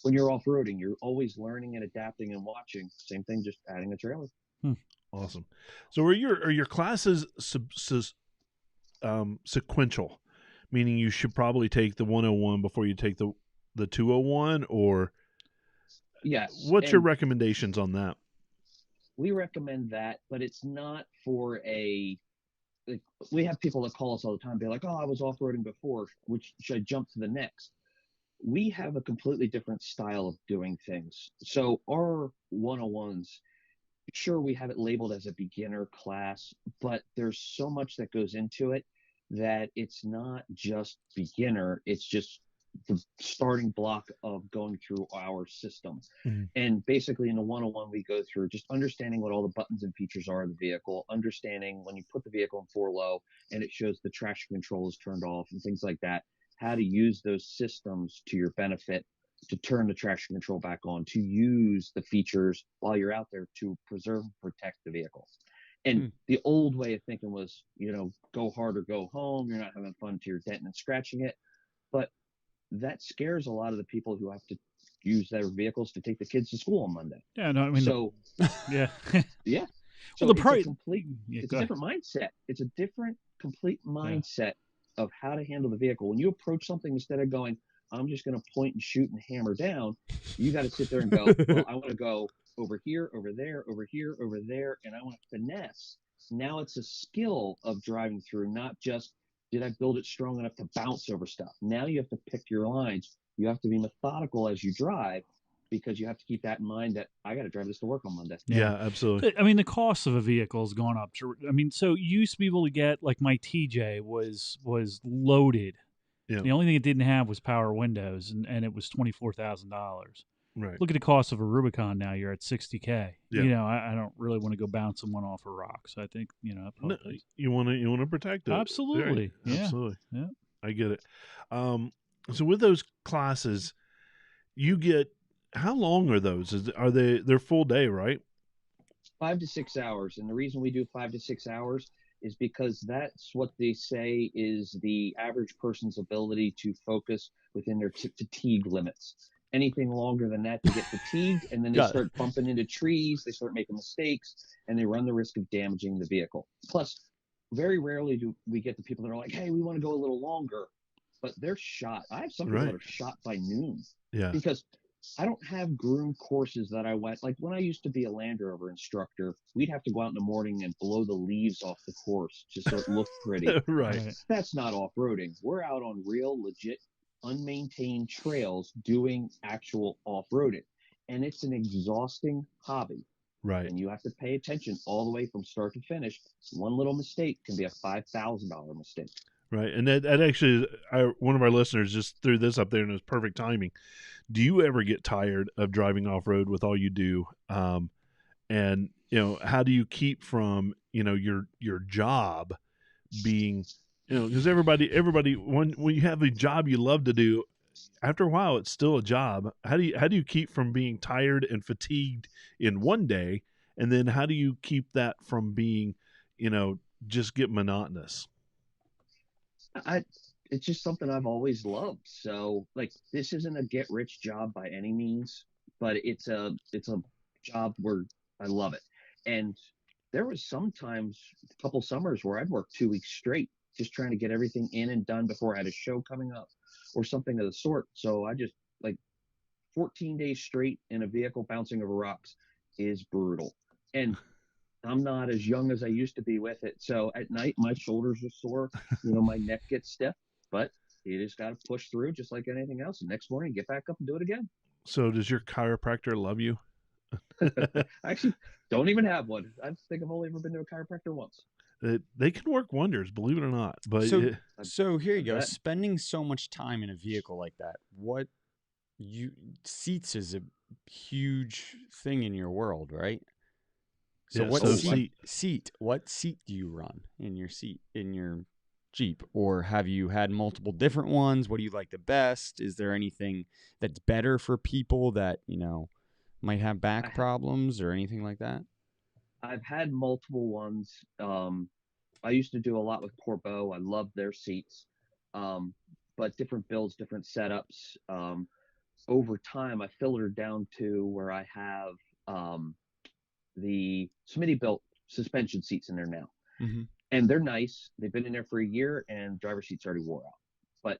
when you're off roading, you're always learning and adapting and watching. Same thing, just adding a trailer. Awesome. So are your classes sequential, meaning you should probably take the 101 before you take the 201, or yes? What's your recommendations on that? We recommend that, but it's not for we have people that call us all the time, be like, "Oh, I was off-roading before, which should I jump to the next?" We have a completely different style of doing things. So our 101s, sure, we have it labeled as a beginner class, but there's so much that goes into it that it's not just beginner, it's just the starting block of going through our system. And basically in the 101, we go through just understanding what all the buttons and features are of the vehicle, understanding when you put the vehicle in 4 low and it shows the traction control is turned off and things like that, how to use those systems to your benefit, to turn the traction control back on, to use the features while you're out there to preserve and protect the vehicle. And the old way of thinking was, go hard or go home. You're not having fun till you're denting and scratching it. But that scares a lot of the people who have to use their vehicles to take the kids to school on Monday. Yeah, no, I mean, so yeah. So well, it's a different mindset. It's a different, complete mindset of how to handle the vehicle. When you approach something, instead of going, I'm just going to point and shoot and hammer down, you got to sit there and go, well, I want to go over here, over there, over here, over there, and I want to finesse. Now it's a skill of driving through, not just, did I build it strong enough to bounce over stuff? Now you have to pick your lines. You have to be methodical as you drive, because you have to keep that in mind that I got to drive this to work on Monday. Yeah, absolutely. I mean, the cost of a vehicle has gone up. So you used to be able to get, like, my TJ was loaded. Yeah. The only thing it didn't have was power windows, and it was $24,000. Right. Look at the cost of a Rubicon now. You're at $60K. Yeah. I don't really want to go bouncing one off a rock. So I think, no, you want to protect it. Absolutely. Right. Yeah. Absolutely. Yeah. I get it. So with those classes, you get, how long are those? They're full day, right? 5 to 6 hours. And the reason we do 5 to 6 hours is because that's what they say is the average person's ability to focus within their fatigue limits. Anything longer than that, they get fatigued, and then they start bumping into trees, they start making mistakes, and they run the risk of damaging the vehicle. Plus, very rarely do we get the people that are like, hey, we want to go a little longer, but they're shot. I have some people that are shot by noon. Yeah. Because I don't have groomed courses that I went, like when I used to be a Land Rover instructor, we'd have to go out in the morning and blow the leaves off the course just so it looked pretty. Right. That's not off-roading. We're out on real, legit, unmaintained trails doing actual off-roading. And it's an exhausting hobby. Right. And you have to pay attention all the way from start to finish. One little mistake can be a $5,000 mistake. Right. And that actually, one of our listeners just threw this up there, and it was perfect timing. Do you ever get tired of driving off-road with all you do? And, how do you keep from, your job being, because everybody, when you have a job you love to do, after a while, it's still a job. How do you keep from being tired and fatigued in one day? And then how do you keep that from being, just get monotonous? It's just something I've always loved. So, like, this isn't a get rich job by any means, but it's a job where I love it. And there was sometimes a couple summers where I'd work 2 weeks straight just trying to get everything in and done before I had a show coming up or something of the sort. So I just like 14 days straight in a vehicle bouncing over rocks is brutal. And I'm not as young as I used to be with it. So at night, my shoulders are sore, my neck gets stiff, but you just got to push through just like anything else. And next morning, get back up and do it again. So does your chiropractor love you? I actually don't even have one. I think I've only ever been to a chiropractor once. They can work wonders, believe it or not. But So here you go. That- Spending so much time in a vehicle like that, seats is a huge thing in your world, right? So Yeah, what so what seat do you run in your Jeep? Or have you had multiple different ones? What do you like the best? Is there anything that's better for people that, might have back problems or anything like that? I've had multiple ones. I used to do a lot with Corbeau. I loved their seats. But different builds, different setups. Over time, I filtered down to where I have the Smitty built suspension seats in there now. Mm-hmm. And they're nice. They've been in there for a year and driver's seats already wore out. But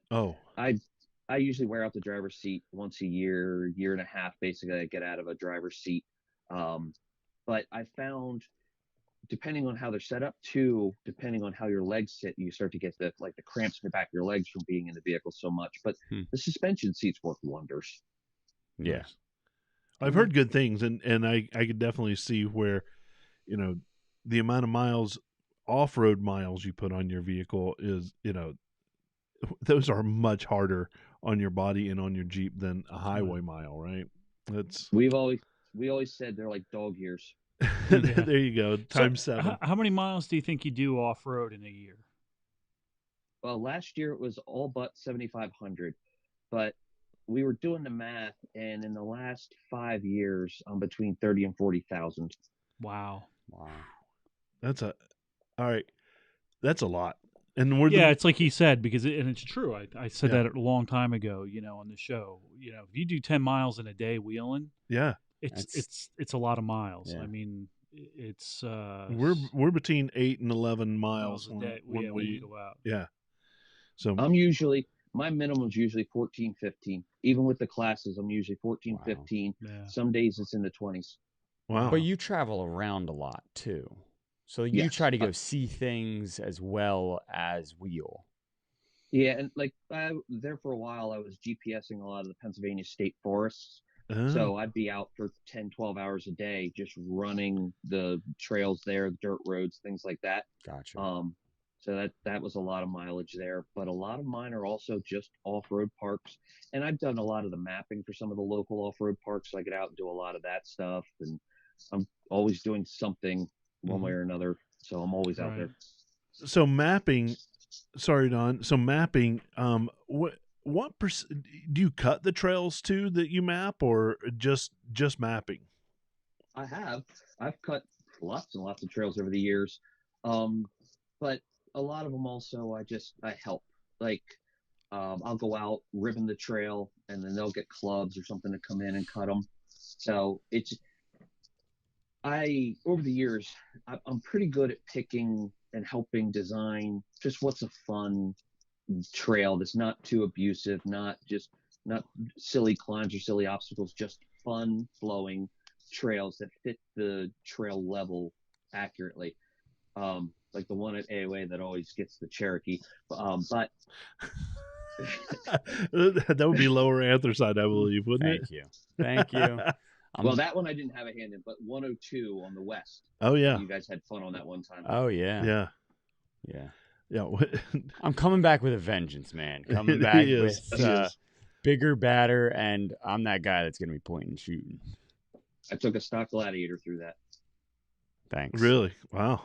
I usually wear out the driver's seat once a year and a half, basically. I get out of a driver's seat. But I found, depending on how they're set up too, depending on how your legs sit, you start to get the cramps in the back of your legs from being in the vehicle so much. But the suspension seats work wonders. Yeah. Nice. I've heard good things, and I could definitely see where, the amount of miles, off-road miles you put on your vehicle is, those are much harder on your body and on your Jeep than a highway mile, right? We always said they're like dog years. There you go, times 7. How many miles do you think you do off-road in a year? Well, last year it was all but 7,500, but we were doing the math, and in the last 5 years, I'm between 30 and 40,000. Wow. All right. That's a lot. And it's like he said, because and it's true. I said that a long time ago, on the show. If you do 10 miles in a day wheeling, it's a lot of miles. Yeah. I mean, it's we're between 8 and 11 miles a day when we go out. Yeah. So my minimum is usually 14, 15. Even with the classes, I'm usually 14, 15. Yeah. Some days it's in the 20s. Wow. But you travel around a lot too. So you try to go see things as well as wheel. Yeah, and there for a while, I was GPSing a lot of the Pennsylvania state forests. So I'd be out for 10, 12 hours a day just running the trails there, dirt roads, things like that. Gotcha. So that was a lot of mileage there. But a lot of mine are also just off-road parks. And I've done a lot of the mapping for some of the local off-road parks. So I get out and do a lot of that stuff. And I'm always doing something one way or another. So I'm always out there. So mapping, sorry, Don. So mapping, what do you cut the trails too that you map, or just mapping? I've cut lots and lots of trails over the years. But a lot of them also, I help. I'll go out, ribbon the trail, and then they'll get clubs or something to come in and cut them. So over the years, I'm pretty good at picking and helping design just what's a fun trail that's not too abusive, not silly climbs or silly obstacles, just fun flowing trails that fit the trail level accurately. Like the one at AOA that always gets the Cherokee. But that would be lower anthracite, I believe, wouldn't it? Thank you. Well, that one I didn't have a hand in, but 102 on the west. Oh yeah, you guys had fun on that one time. Oh yeah. I'm coming back with a vengeance, man. Coming back with bigger, badder, and I'm that guy that's going to be pointing and shooting. I took a stock gladiator through that. Thanks. Really? Wow.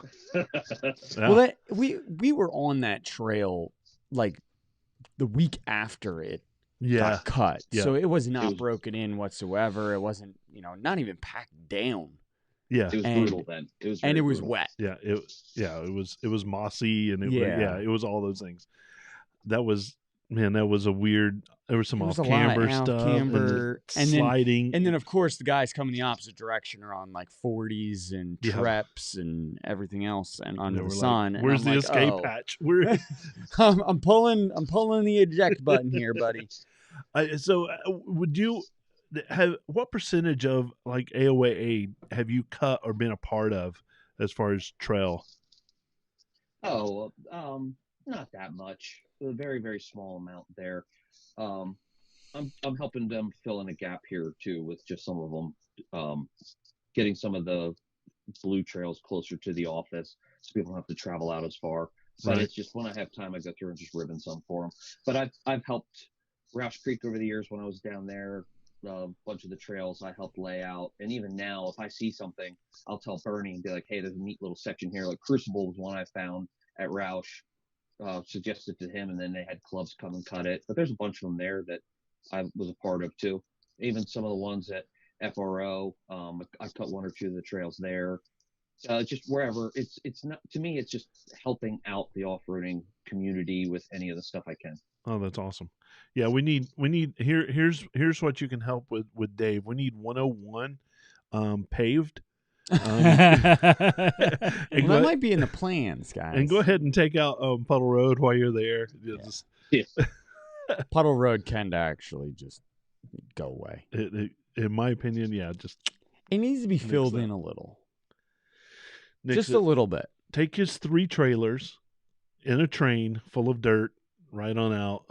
Well, we were on that trail like the week after it got cut. Yeah. So it was not broken in whatsoever. It wasn't, not even packed down. Yeah. It was brutal then. It was wet. Yeah. It was mossy and it was all those things. That was Man, that was a weird. There was some There was off a lot of camber off stuff camber, and sliding. And then, of course, the guys coming the opposite direction are on like 40s and Yeah. Treps and everything else and under we're the like, sun. And where's I'm the like, escape oh. hatch? Where? I'm pulling the eject button here, buddy. So, would you have what percentage of like AOA have you cut or been a part of as far as trail? Oh, not that much. A very, very small amount there. Um, I'm helping them fill in a gap here too with just some of them, getting some of the blue trails closer to the office so people don't have to travel out as far. But Right. it's just when I have time, I go through and just ribbon some for them. But I've helped Roush Creek over the years when I was down there. A bunch of the trails I helped lay out, and even now, if I see something, I'll tell Bernie and be like, "Hey, there's a neat little section here." Like Crucible was one I found at Roush, suggested to him, and then they had clubs come and cut it. But there's a bunch of them there that I was a part of too. Even some of the ones at FRO, I cut one or two of the trails there. Just wherever it's not, to me, it's just helping out the off-roading community with any of the stuff I can. Oh, that's awesome. Yeah, we need here's what you can help with Dave. We need 101 paved. That might be in the plans, guys. And go ahead and take out Puddle Road while you're there. Just, Puddle Road can actually just go away. In my opinion, yeah, just it needs to be filled in a little. Just a a little bit. Take his 3 trailers in a train full of dirt right on out,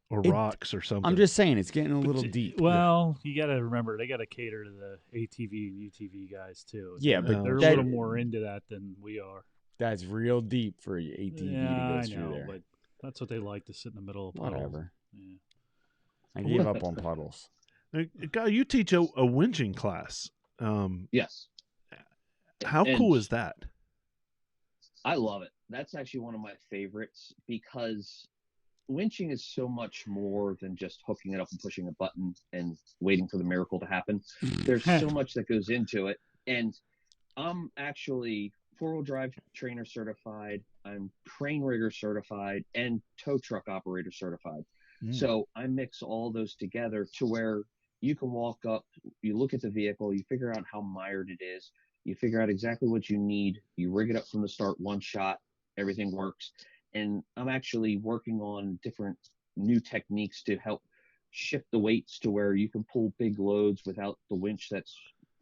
or rocks or something. I'm just saying, it's getting a little deep. Well, you got to remember, they got to cater to the ATV and UTV guys, too. Yeah, but they're a little more into that than we are. That's real deep for your ATV to go through there. But that's what they like, to sit in the middle of puddles. Whatever. Yeah. I gave up on puddles. Guy, you teach a winching class. Yes. How cool is that? I love it. That's actually one of my favorites because winching is so much more than just hooking it up and pushing a button and waiting for the miracle to happen. There's so much that goes into it. And I'm actually 4-wheel drive trainer certified. I'm crane rigger certified and tow truck operator certified. So I mix all those together to where you can walk up, you look at the vehicle, you figure out how mired it is, you figure out exactly what you need, you rig it up from the start, one shot, everything works. And I'm actually working on different new techniques to help shift the weights to where you can pull big loads without the winch that's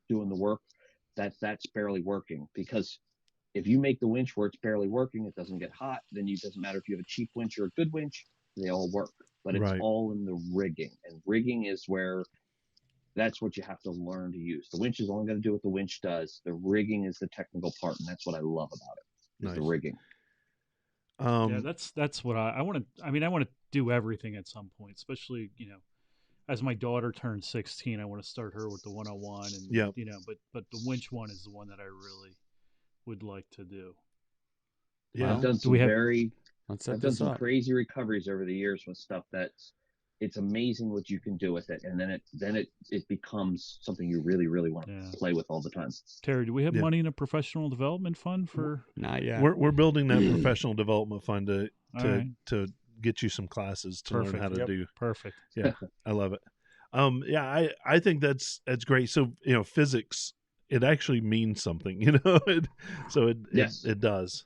doing the work. That's barely working, because if you make the winch where it's barely working, it doesn't get hot, then it doesn't matter if you have a cheap winch or a good winch, they all work. But it's all in the rigging, and rigging is where that's what you have to learn to use. The winch is only going to do what the winch does. The rigging is the technical part, and that's what I love about it. Is the rigging. Yeah, that's what I want to. I mean, I want to do everything at some point, especially as my daughter turns 16, I want to start her with the 101, and but the winch one is the one that I really would like to do. Yeah, I've done some crazy recoveries over the years with stuff it's amazing what you can do with it, and then it becomes something you really, really want to play with all the time. Terry, do we have money in a professional development fund for? Not yet. We're building that professional development fund to get you some classes to learn how to do. Perfect. Yeah, I love it. I think that's great. So physics, it actually means something. It does.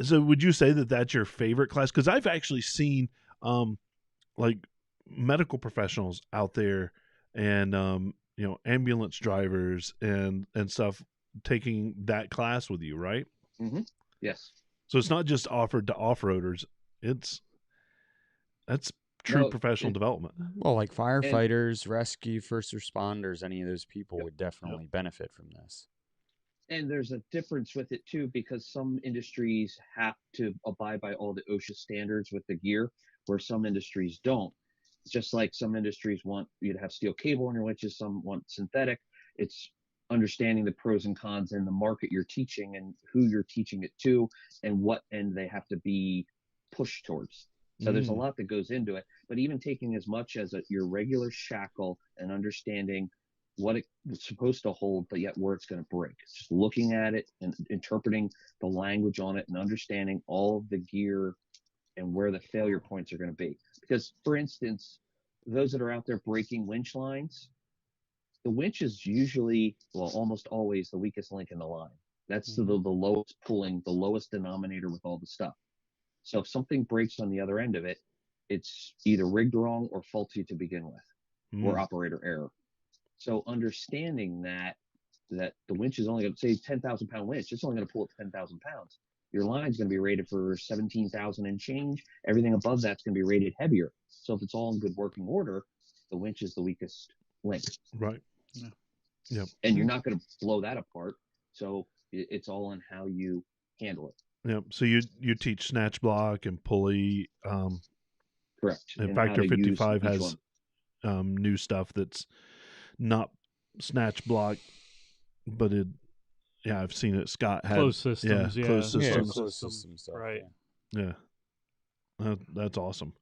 So would you say that that's your favorite class? Because I've actually seen like medical professionals out there, and ambulance drivers and stuff taking that class with you, right? Mm-hmm. Yes. So it's not just offered to off-roaders. That's true professional development. Well, like firefighters, rescue, first responders, any of those people would definitely benefit from this. And there's a difference with it too, because some industries have to abide by all the OSHA standards with the gear, where some industries don't. Just like some industries want you to have steel cable on your winches, some want synthetic. It's understanding the pros and cons and the market you're teaching and who you're teaching it to and what end they have to be pushed towards. So there's a lot that goes into it. But even taking as much as your regular shackle and understanding what it's supposed to hold, but yet where it's going to break. Just looking at it and interpreting the language on it and understanding all of the gear and where the failure points are going to be. Because, for instance, those that are out there breaking winch lines, the winch is usually, well, almost always the weakest link in the line. That's the lowest pulling, the lowest denominator with all the stuff. So if something breaks on the other end of it, it's either rigged wrong or faulty to begin with, or operator error. So understanding that the winch is only going to say 10,000 pound winch, it's only going to pull at 10,000 pounds. Your line's going to be rated for 17,000 and change. Everything above that's going to be rated heavier. So if it's all in good working order, the winch is the weakest link. Right. Yeah. Yep. And you're not going to blow that apart. So it's all on how you handle it. Yep. So you teach snatch block and pulley. Correct. And Factor 55 has new stuff that's not snatch block, but I've seen it. Scott had closed systems. Yeah, closed systems. Closed system stuff. Right. Yeah. That's awesome.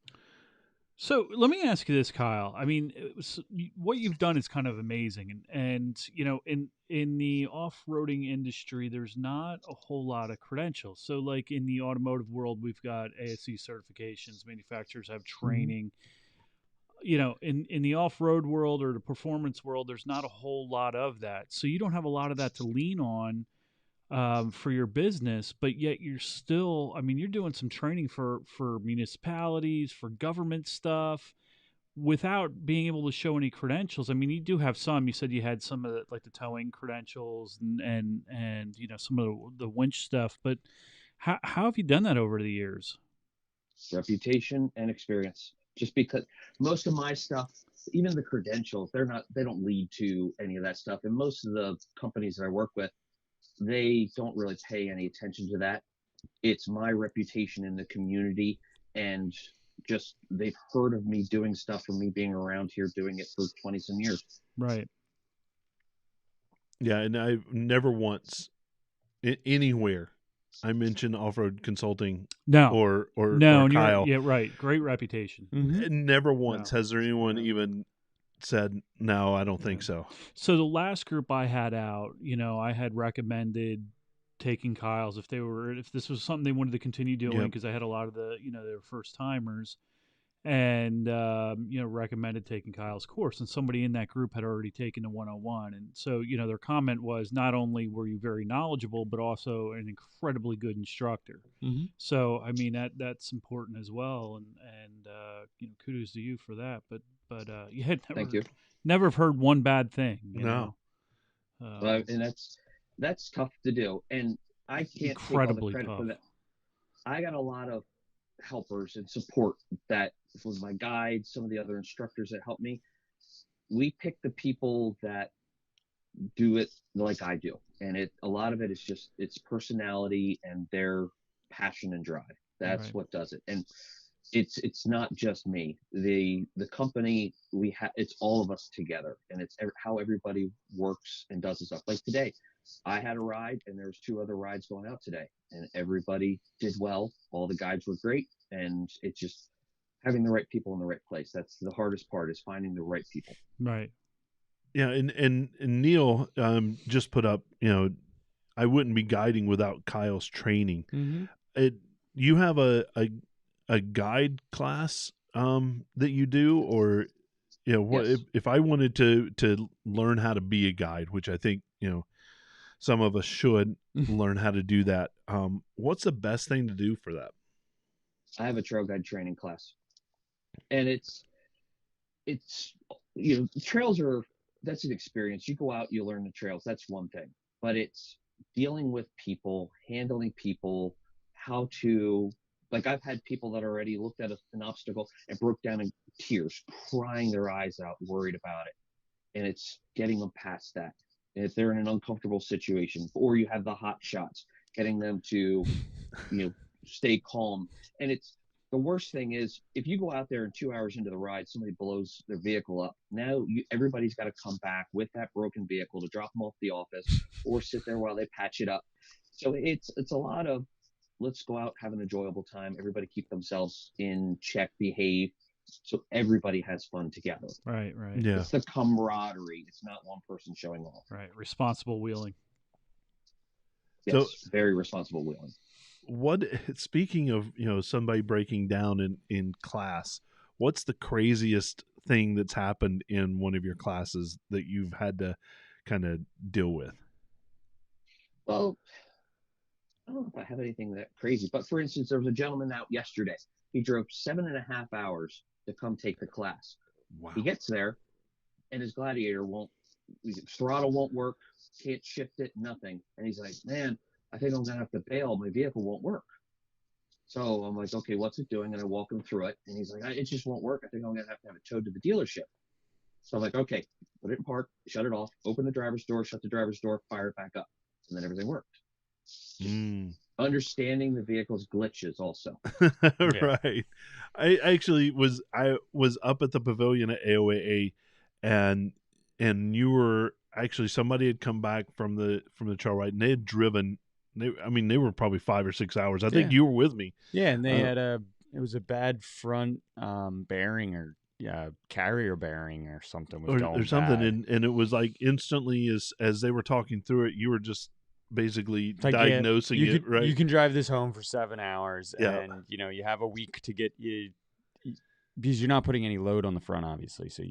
So let me ask you this, Kyle. I mean, what you've done is kind of amazing, and you know, in the off-roading industry, there's not a whole lot of credentials. So, like in the automotive world, we've got ASE certifications. Manufacturers have training. You know, in the off-road world or the performance world, there's not a whole lot of that. So you don't have a lot of that to lean on for your business, but yet you're still, I mean, you're doing some training for municipalities, for government stuff without being able to show any credentials. I mean, you do have some, you said you had some of the, like the towing credentials and you know, some of the winch stuff, but how have you done that over the years? Reputation and experience. Just because most of my stuff, even the credentials, they don't lead to any of that stuff. And most of the companies that I work with, they don't really pay any attention to that. It's my reputation in the community, and just they've heard of me doing stuff from me being around here doing it for 20 some years. Right. Yeah, and I've never once anywhere I mentioned off-road consulting or Kyle. Yeah, right. Great reputation. Never once has there anyone even said, no, I don't think so. So the last group I had out, you know, I had recommended taking Kyle's if this was something they wanted to continue doing, because I had a lot of the, you know, their first timers, and you know, recommended taking Kyle's course, and somebody in that group had already taken the 101, and so, you know, their comment was, not only were you very knowledgeable, but also an incredibly good instructor. So I mean, that's important as well, and you know, kudos to you for that. But you had never have heard one bad thing. You know? And that's tough to do, and I can't take all the credit for that. I got a lot of helpers and support that was my guide, some of the other instructors that helped me. We pick the people that do it like I do, and a lot of it is just it's personality and their passion and drive. That's what does it. And it's not just me. The company, it's all of us together, and it's how everybody works and does this stuff. Like today, I had a ride, and there was 2 other rides going out today, and everybody did well. All the guides were great, and it's just having the right people in the right place. That's the hardest part, is finding the right people. Right. Yeah, and Neil just put up, you know, I wouldn't be guiding without Kyle's training. You have a guide class that you do, or you know, what if I wanted to learn how to be a guide, which I think, you know, some of us should learn how to do that. What's the best thing to do for that? I have a trail guide training class, and it's you know, trails that's an experience. You go out, you learn the trails. That's one thing, but it's dealing with people, handling people, how to, like, I've had people that already looked at an obstacle and broke down in tears, crying their eyes out, worried about it. And it's getting them past that. And if they're in an uncomfortable situation, or you have the hot shots, getting them to, you know, stay calm. And it's, the worst thing is if you go out there and 2 hours into the ride, somebody blows their vehicle up. Now everybody's got to come back with that broken vehicle to drop them off the office or sit there while they patch it up. So it's a lot of, let's go out, have an enjoyable time. Everybody keep themselves in check, behave, so everybody has fun together. Right. Yeah. It's the camaraderie. It's not one person showing off. Right. Responsible wheeling. Yes, so, very responsible wheeling. what speaking of, somebody breaking down in class, what's the craziest thing that's happened in one of your classes that you've had to kind of deal with? Well, I don't know if I have anything that crazy, but for instance, there was a gentleman out yesterday. He drove 7.5 hours to come take the class. Wow. He gets there, and his Gladiator throttle won't work, can't shift it, nothing. And he's like, man, I think I'm going to have to bail. My vehicle won't work. So I'm like, okay, what's it doing? And I walk him through it. And he's like, it just won't work. I think I'm going to have it towed to the dealership. So I'm like, okay, put it in park, shut it off, open the driver's door, shut the driver's door, fire it back up. And then everything worked. Understanding the vehicle's glitches also. Right. I was up at the pavilion at AOAA, and you were actually, somebody had come back from the trail ride, and they had driven. They were probably 5 or 6 hours. I think you were with me. Yeah, and they had it was a bad front bearing or carrier bearing or something was going or something, bad. and it was like instantly as they were talking through it, you were just basically Like, diagnosing it, right? You can drive this home for 7 hours, Yeah. and you have a week to get you because you're not putting any load on the front, obviously. So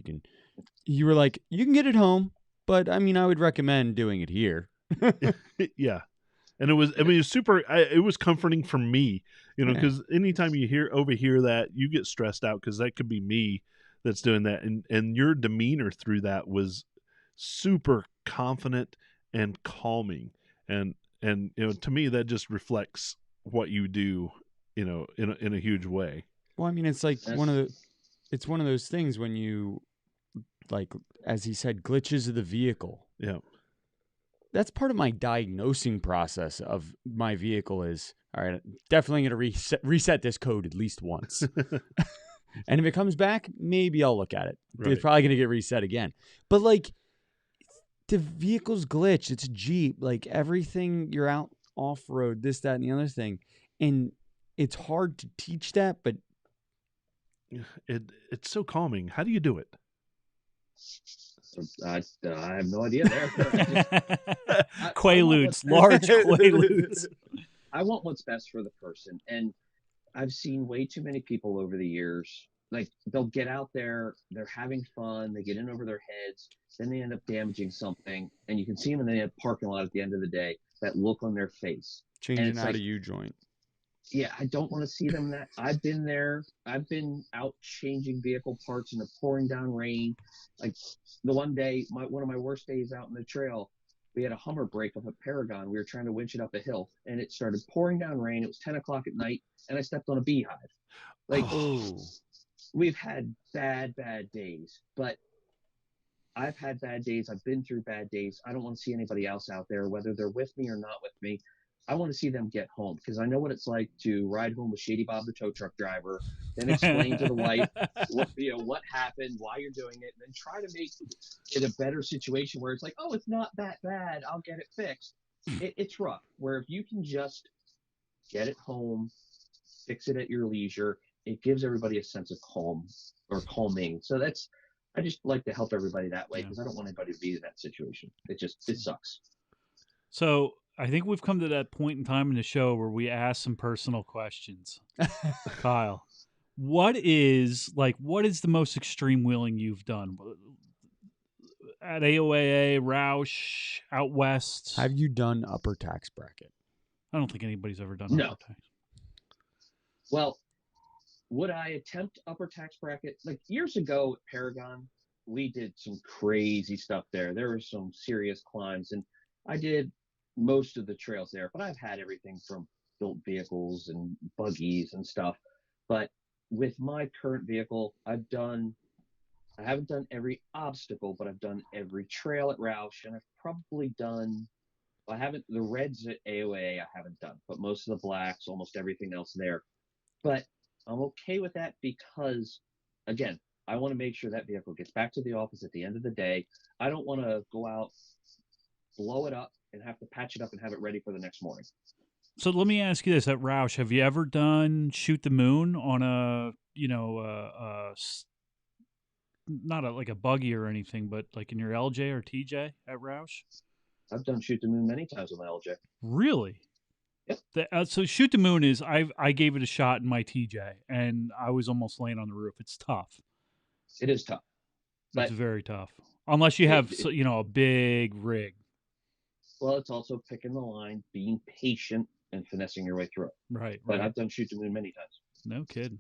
you were like, you can get it home, but I would recommend doing it here. Yeah. And it was super. It was comforting for me, because anytime you overhear that, you get stressed out, because that could be me that's doing that, and your demeanor through that was super confident and calming, and to me that just reflects what you do, in a huge way. Well, it's like it's one of those things when you, like, as he said, glitches of the vehicle. Yeah. That's part of my diagnosing process of my vehicle is, all right, definitely going to reset this code at least once. And if it comes back, maybe I'll look at it. Right. It's probably going to get reset again. But, like, the vehicle's glitch. It's a Jeep. Like, everything, you're out off-road, this, that, and the other thing. And it's hard to teach that, but it's so calming. How do you do it? I have no idea there. Quaaludes, large Quaaludes. I want what's best for the person. And I've seen way too many people over the years, like, they'll get out there, they're having fun, they get in over their heads, then they end up damaging something, and you can see them in the parking lot at the end of the day, that look on their face. changing out a U-joint. Yeah, I don't want to see them that. I've been there. I've been out changing vehicle parts in the pouring down rain. Like, the one day, one of my worst days out in the trail, we had a Hummer break up at Paragon. We were trying to winch it up a hill, and it started pouring down rain. It was 10 o'clock at night, and I stepped on a beehive. Like, we've had bad days, but I've had bad days. I've been through bad days. I don't want to see anybody else out there, whether they're with me or not with me. I want to see them get home, because I know what it's like to ride home with Shady Bob, the tow truck driver, then explain to the wife what happened, why you're doing it, and then try to make it a better situation where it's like, oh, it's not that bad, I'll get it fixed. It's rough. Where if you can just get it home, fix it at your leisure, it gives everybody a sense of calm or calming. So I just like to help everybody that way, because I don't want anybody to be in that situation. It sucks. So I think we've come to that point in time in the show where we ask some personal questions. Kyle, what is the most extreme wheeling you've done? At AOAA, Roush, out west? Have you done upper tax bracket? I don't think anybody's ever done No. upper tax. Well, would I attempt upper tax bracket? Like, years ago at Paragon, we did some crazy stuff there. There were some serious climbs, and I did most of the trails there, but I've had everything from built vehicles and buggies and stuff. But with my current vehicle, I haven't done every obstacle, but I've done every trail at Roush, and I've probably done, the reds at AOA I haven't done, but most of the blacks, almost everything else there. But I'm okay with that, because, again, I want to make sure that vehicle gets back to the office at the end of the day. I don't want to go out, blow it up, and have to patch it up and have it ready for the next morning. So let me ask you this: at Roush, have you ever done shoot the moon on not like a buggy or anything, but like in your LJ or TJ at Roush? I've done shoot the moon many times with my LJ. Really? So Shoot the Moon is I gave it a shot in my TJ, and I was almost laying on the roof. It's tough. It is tough, It's but very tough. Unless you have a big rig. well, it's also picking the line, being patient, and finessing your way through it. Right. But I've done Shoot the Moon many times. No kidding.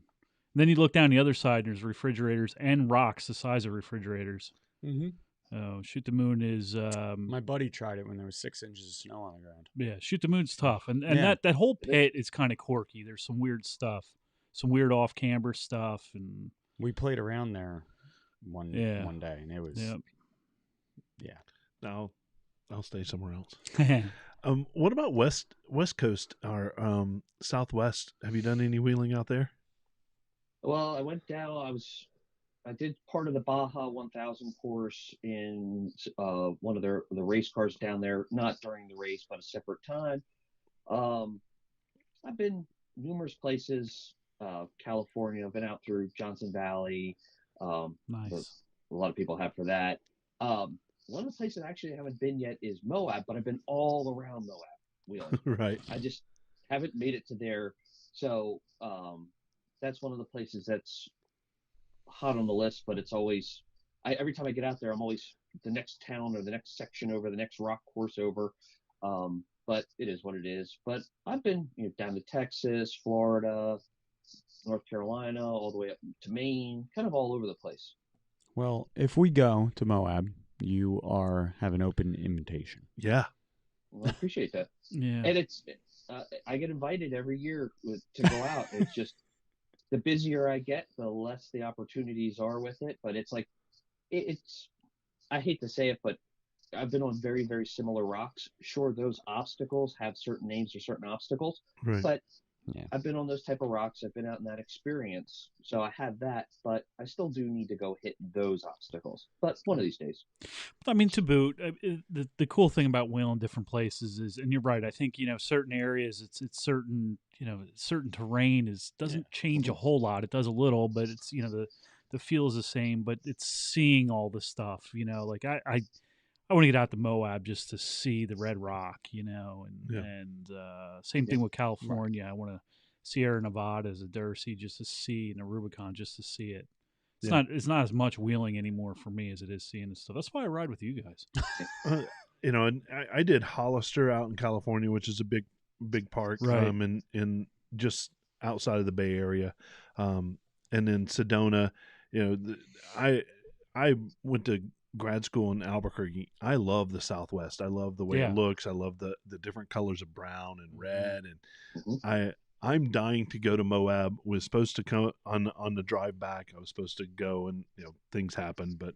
Then you look down the other side, and there's refrigerators and rocks the size of refrigerators. Mm-hmm. Oh, Shoot the Moon is My buddy tried it when there was 6 inches of snow on the ground. yeah, Shoot the Moon's tough. And Yeah. that whole pit is kind of quirky. There's some weird stuff. Some weird off camber stuff, and We played around there one day, and it was No, I'll stay somewhere else. What about West Coast or Southwest? Have you done any wheeling out there? Well, I went down. I did part of the Baja 1000 course in one of the race cars down there, not during the race, but a separate time. I've been numerous places, California. I've been out through Johnson Valley. nice. A lot of people have for that. One of the places I actually haven't been yet is Moab, but I've been all around Moab wheeling. Right. I just haven't made it to there. So that's one of the places that's hot on the list, but it's always every time I get out there, I'm always the next town or the next section over, the next rock course over. But it is what it is. But I've been down to Texas, Florida, North Carolina, all the way up to Maine, kind of all over the place. Well, if we go to Moab, you have an open invitation. Yeah. Well, I appreciate that. Yeah. And it's I get invited every year to go out. It's just the busier I get, the less the opportunities are with it. But it's like it's I hate to say it, but I've been on very, very similar rocks. Sure, those obstacles have certain names or certain obstacles, Right. but Yeah. I've been on those type of rocks. I've been out in that experience, so I have that. But I still do need to go hit those obstacles. But one of these days. I mean, to boot, the cool thing about wheeling different places is, and you're right. I think certain areas, it's certain certain terrain doesn't change a whole lot. It does a little, but it's the feel is the same. But it's seeing all the stuff. Like I want to get out to Moab just to see the Red Rock. And same thing with California. I want to Sierra Nevada as a Dursi just to see, and a Rubicon just to see it. It's not as much wheeling anymore for me as it is seeing this stuff. That's why I ride with you guys. And I did Hollister out in California, which is a big park, Right. in just outside of the Bay Area, and then Sedona. I went to grad school in Albuquerque. I love the Southwest. I love the way it looks. I love the different colors of brown and red, and I'm dying to go to Moab. Was supposed to come on the drive back. I was supposed to go, and things happened. But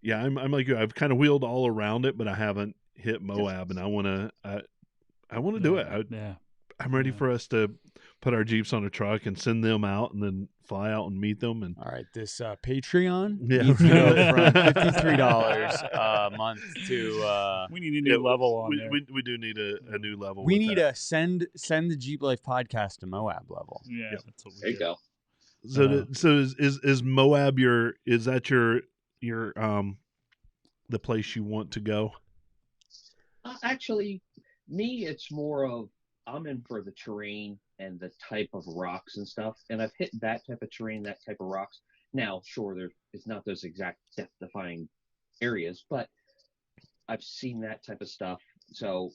yeah, I'm like you. I've kind of wheeled all around it, but I haven't hit Moab, and I want to do it. I'm ready for us to put our Jeeps on a truck and send them out, and then fly out and meet them. And all right, this Patreon Yeah. needs to go from $53 a month to. We need a new level on there. we do need a new level. We with need that. to send the Jeep Life podcast to Moab level. Yeah, Yep. that's what we There you do. go. So is Moab your the place you want to go? Actually, me, it's more of I'm in for the terrain and the type of rocks and stuff, and I've hit that type of terrain, that type of rocks. Now, sure, it's not those exact depth-defying areas, but I've seen that type of stuff. So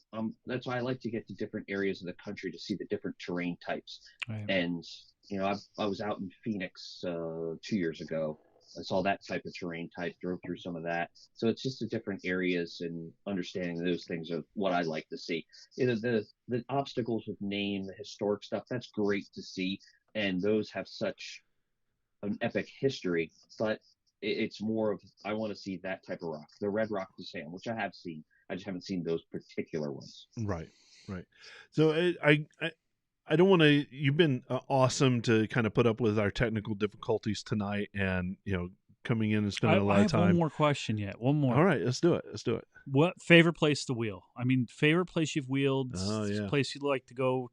that's why I like to get to different areas of the country to see the different terrain types. Right. And I was out in Phoenix 2 years ago. I saw that type of terrain type, drove through some of that. So it's just the different areas and understanding those things of what I like to see. The obstacles with name, the historic stuff, that's great to see. And those have such an epic history. But it's more of, I want to see that type of rock. The Red Rock to Sam, which I have seen. I just haven't seen those particular ones. Right. So I don't want to. You've been awesome to kind of put up with our technical difficulties tonight, and coming in and spending a lot I of have time. one more question yet. One more. All right, let's do it. What favorite place to wheel? I mean, favorite place you've wheeled? Oh, yeah. Place you'd like to go?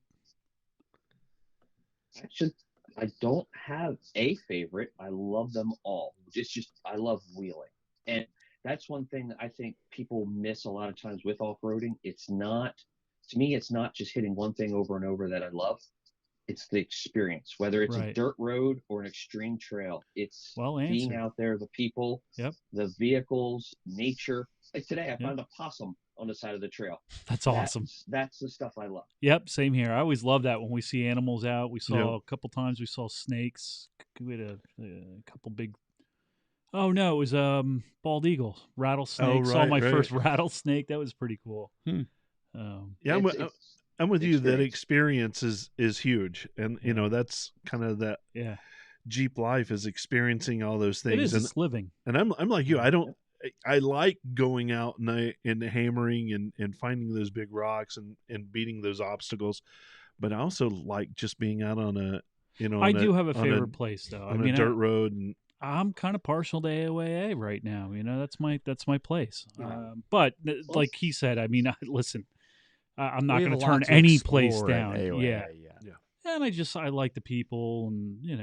Actually, I don't have a favorite. I love them all. It's just I love wheeling, and that's one thing that I think people miss a lot of times with off-roading. It's not to me, it's not just hitting one thing over and over that I love. It's the experience, whether it's a Right. dirt road or an extreme trail. It's Well being answered. out there, the people, Yep. the vehicles, nature. Like today, I Yep. found a possum on the side of the trail. That's awesome. That's the stuff I love. Yep, same here. I always love that when we see animals out. We saw Yep. a couple times. We saw snakes. We had a couple big. Oh no, it was bald eagle, rattlesnake. Saw right, my right. first rattlesnake. That was pretty cool. Hmm. Yeah, It's I'm with you. That experience. experience is huge, and you Yeah. know that's kind of that Yeah, Jeep life is experiencing all those it things. is. It's living. And I'm like you. I like going out and hammering and finding those big rocks and beating those obstacles, but I also like just being out on a I do have a favorite place though. on a dirt road and I'm kind of partial to AOAA right now. That's my place. Yeah. But like he said, I mean, listen, I'm not We have going a to turn lot to any place explore at down. AOA, Yeah. And I like the people, and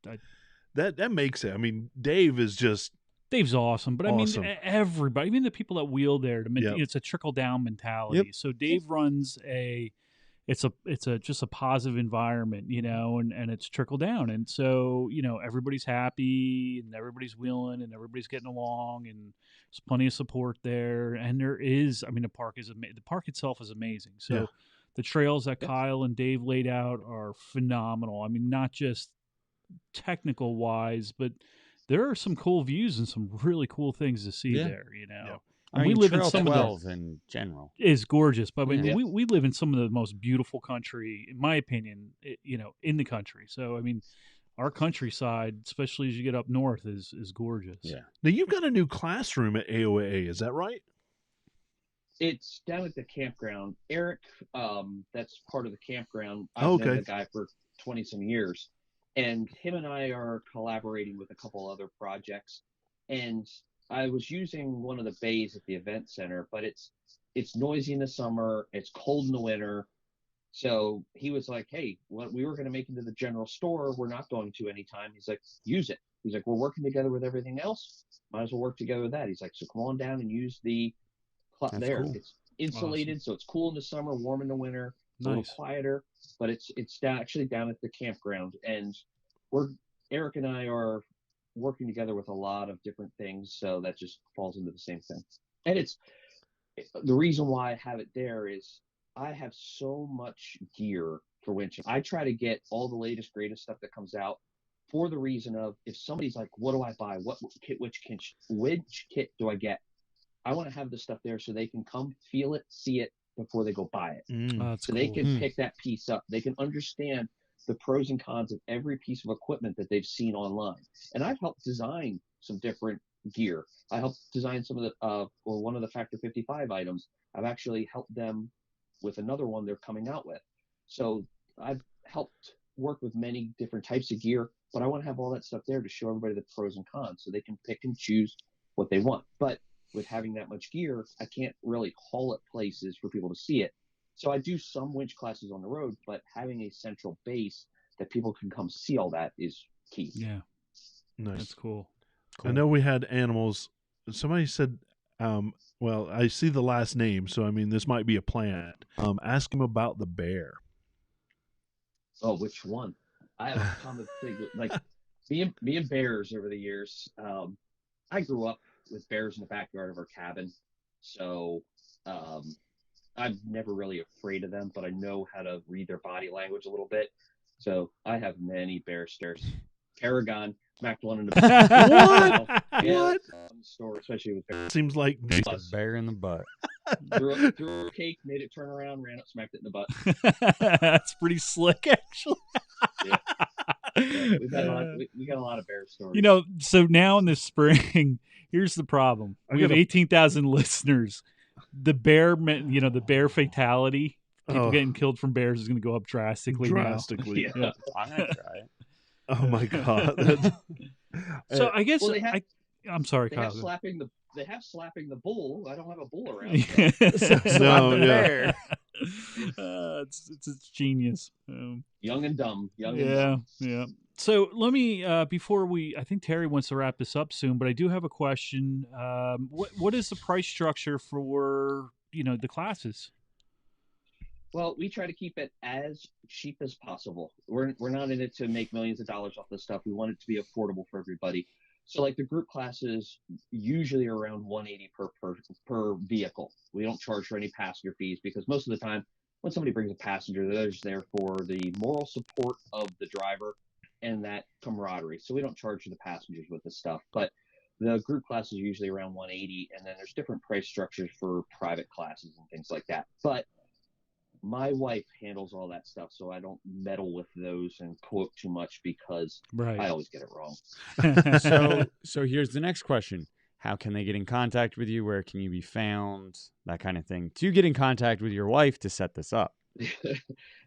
I that makes it. I mean, Dave is just Dave's awesome, but Awesome. I mean everybody, even the people that wheel there, Yep. it's a trickle down mentality. Yep. So Dave runs it's just a positive environment, and it's trickle down, and so everybody's happy and everybody's wheeling and everybody's getting along, and there's plenty of support there, and there is. I mean, the park itself is amazing. So Yeah. the trails that Kyle and Dave laid out are phenomenal. I mean, not just technical wise, but there are some cool views and some really cool things to see Yeah. there. Yeah. And we live in Trail some of the 12 in general. is gorgeous, but I mean, Yeah. we live in some of the most beautiful country, in my opinion, in the country. So I mean, our countryside, especially as you get up north, is gorgeous. Yeah. now you've got a new classroom at AOA. Is that right? It's down at the campground. Eric, that's part of the campground. I've Oh, okay. known the guy for 20 some years, and him and I are collaborating with a couple other projects. And I was using one of the bays at the event center, but it's noisy in the summer, it's cold in the winter. So he was like, "Hey, what we were going to make into the general store, we're not going to anytime." He's like, "Use it." He's like, "We're working together with everything else. Might as well work together with that." He's like, "So come on down and use the That's there. cool. It's insulated, so it's cool in the summer, warm in the winter. It's a little Nice. quieter, but it's actually down at the campground, and Eric and I are working together with a lot of different things, so that just falls into the same thing. And it's the reason why I have it there is I have so much gear for winching. I try to get all the latest, greatest stuff that comes out for the reason of if somebody's like, "What do I buy? Which kit do I get?" I want to have the stuff there so they can come feel it, see it before they go buy it. That's So cool. they can pick that piece up. They can understand the pros and cons of every piece of equipment that they've seen online. And I've helped design some different gear. I helped design some of the, or one of the Factor 55 items. I've actually helped them with another one they're coming out with. So I've helped work with many different types of gear, but I want to have all that stuff there to show everybody the pros and cons so they can pick and choose what they want. But with having that much gear, I can't really haul it places for people to see it. So I do some winch classes on the road, but having a central base that people can come see all that is key. Yeah, Nice. that's cool. I know we had animals. Somebody said, well, I see the last name, so I mean, this might be a plant. Ask him about the bear. Oh, which one? I have a common thing. Like me and bears over the years. I grew up with bears in the backyard of our cabin, so I'm never really afraid of them, but I know how to read their body language a little bit. So I have many bear stares. Paragon smacked one in the What? Yeah, What? in the store, especially with bears. Seems like A bear in the butt. Threw a cake, made it turn around, ran up, smacked it in the butt. That's pretty slick, actually. Yeah. Yeah, we got a lot of bear stories. So now in the spring, here's the problem. I We have gotta- 18,000 listeners. The bear fatality, people Oh. getting killed from bears is going to go up drastically now. drastically. Yeah. I'm going to try it. Oh my god. That's- So I guess Well, they have- I'm sorry, They Kyle. have slapping the bull. I don't have a bull around. No, the yeah. bear. It's genius. Young and dumb. Young and Yeah, dumb. yeah. So let me before I think Terry wants to wrap this up soon, but I do have a question. What is the price structure for the classes? Well, we try to keep it as cheap as possible. We're not in it to make millions of dollars off this stuff. We want it to be affordable for everybody. So like the group classes usually are around 180 per vehicle. We don't charge for any passenger fees because most of the time when somebody brings a passenger, they're just there for the moral support of the driver and that camaraderie. So we don't charge for the passengers with this stuff. But the group class is usually around 180, and then there's different price structures for private classes and things like that. But my wife handles all that stuff, so I don't meddle with those and quote too much because Right. I always get it wrong. So here's the next question. How can they get in contact with you? Where can you be found? That kind of thing. To get in contact with your wife to set this up.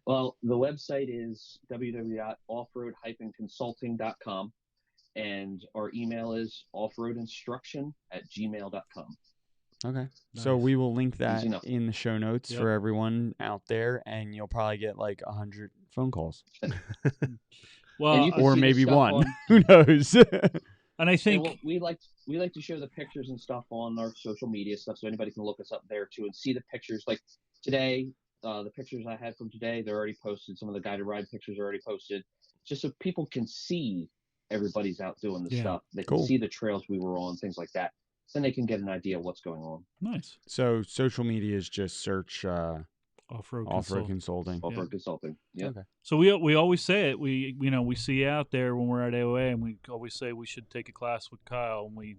Well, the website is www.offroad-consulting.com, and our email is offroadinstruction@gmail.com. Okay. So Nice. we will link that Easy enough. in the show notes Yep. for everyone out there, and you'll probably get like 100 phone calls. Well, And you can Or see the maybe stuff one. on- Who knows? and I And think we like to show the pictures and stuff on our social media stuff, so anybody can look us up there too and see the pictures. Like today, the pictures I had from today, they're already posted. Some of the guided ride pictures are already posted, just so people can see everybody's out doing the Yeah. stuff. They can Cool. see the trails we were on, things like that. Then they can get an idea of what's going on. nice So social media is just search off-road Off-Road consult. Consulting. Off-road consulting. Yeah. Okay. So we always say it. We see you out there when we're at AOA, and we always say we should take a class with Kyle, and we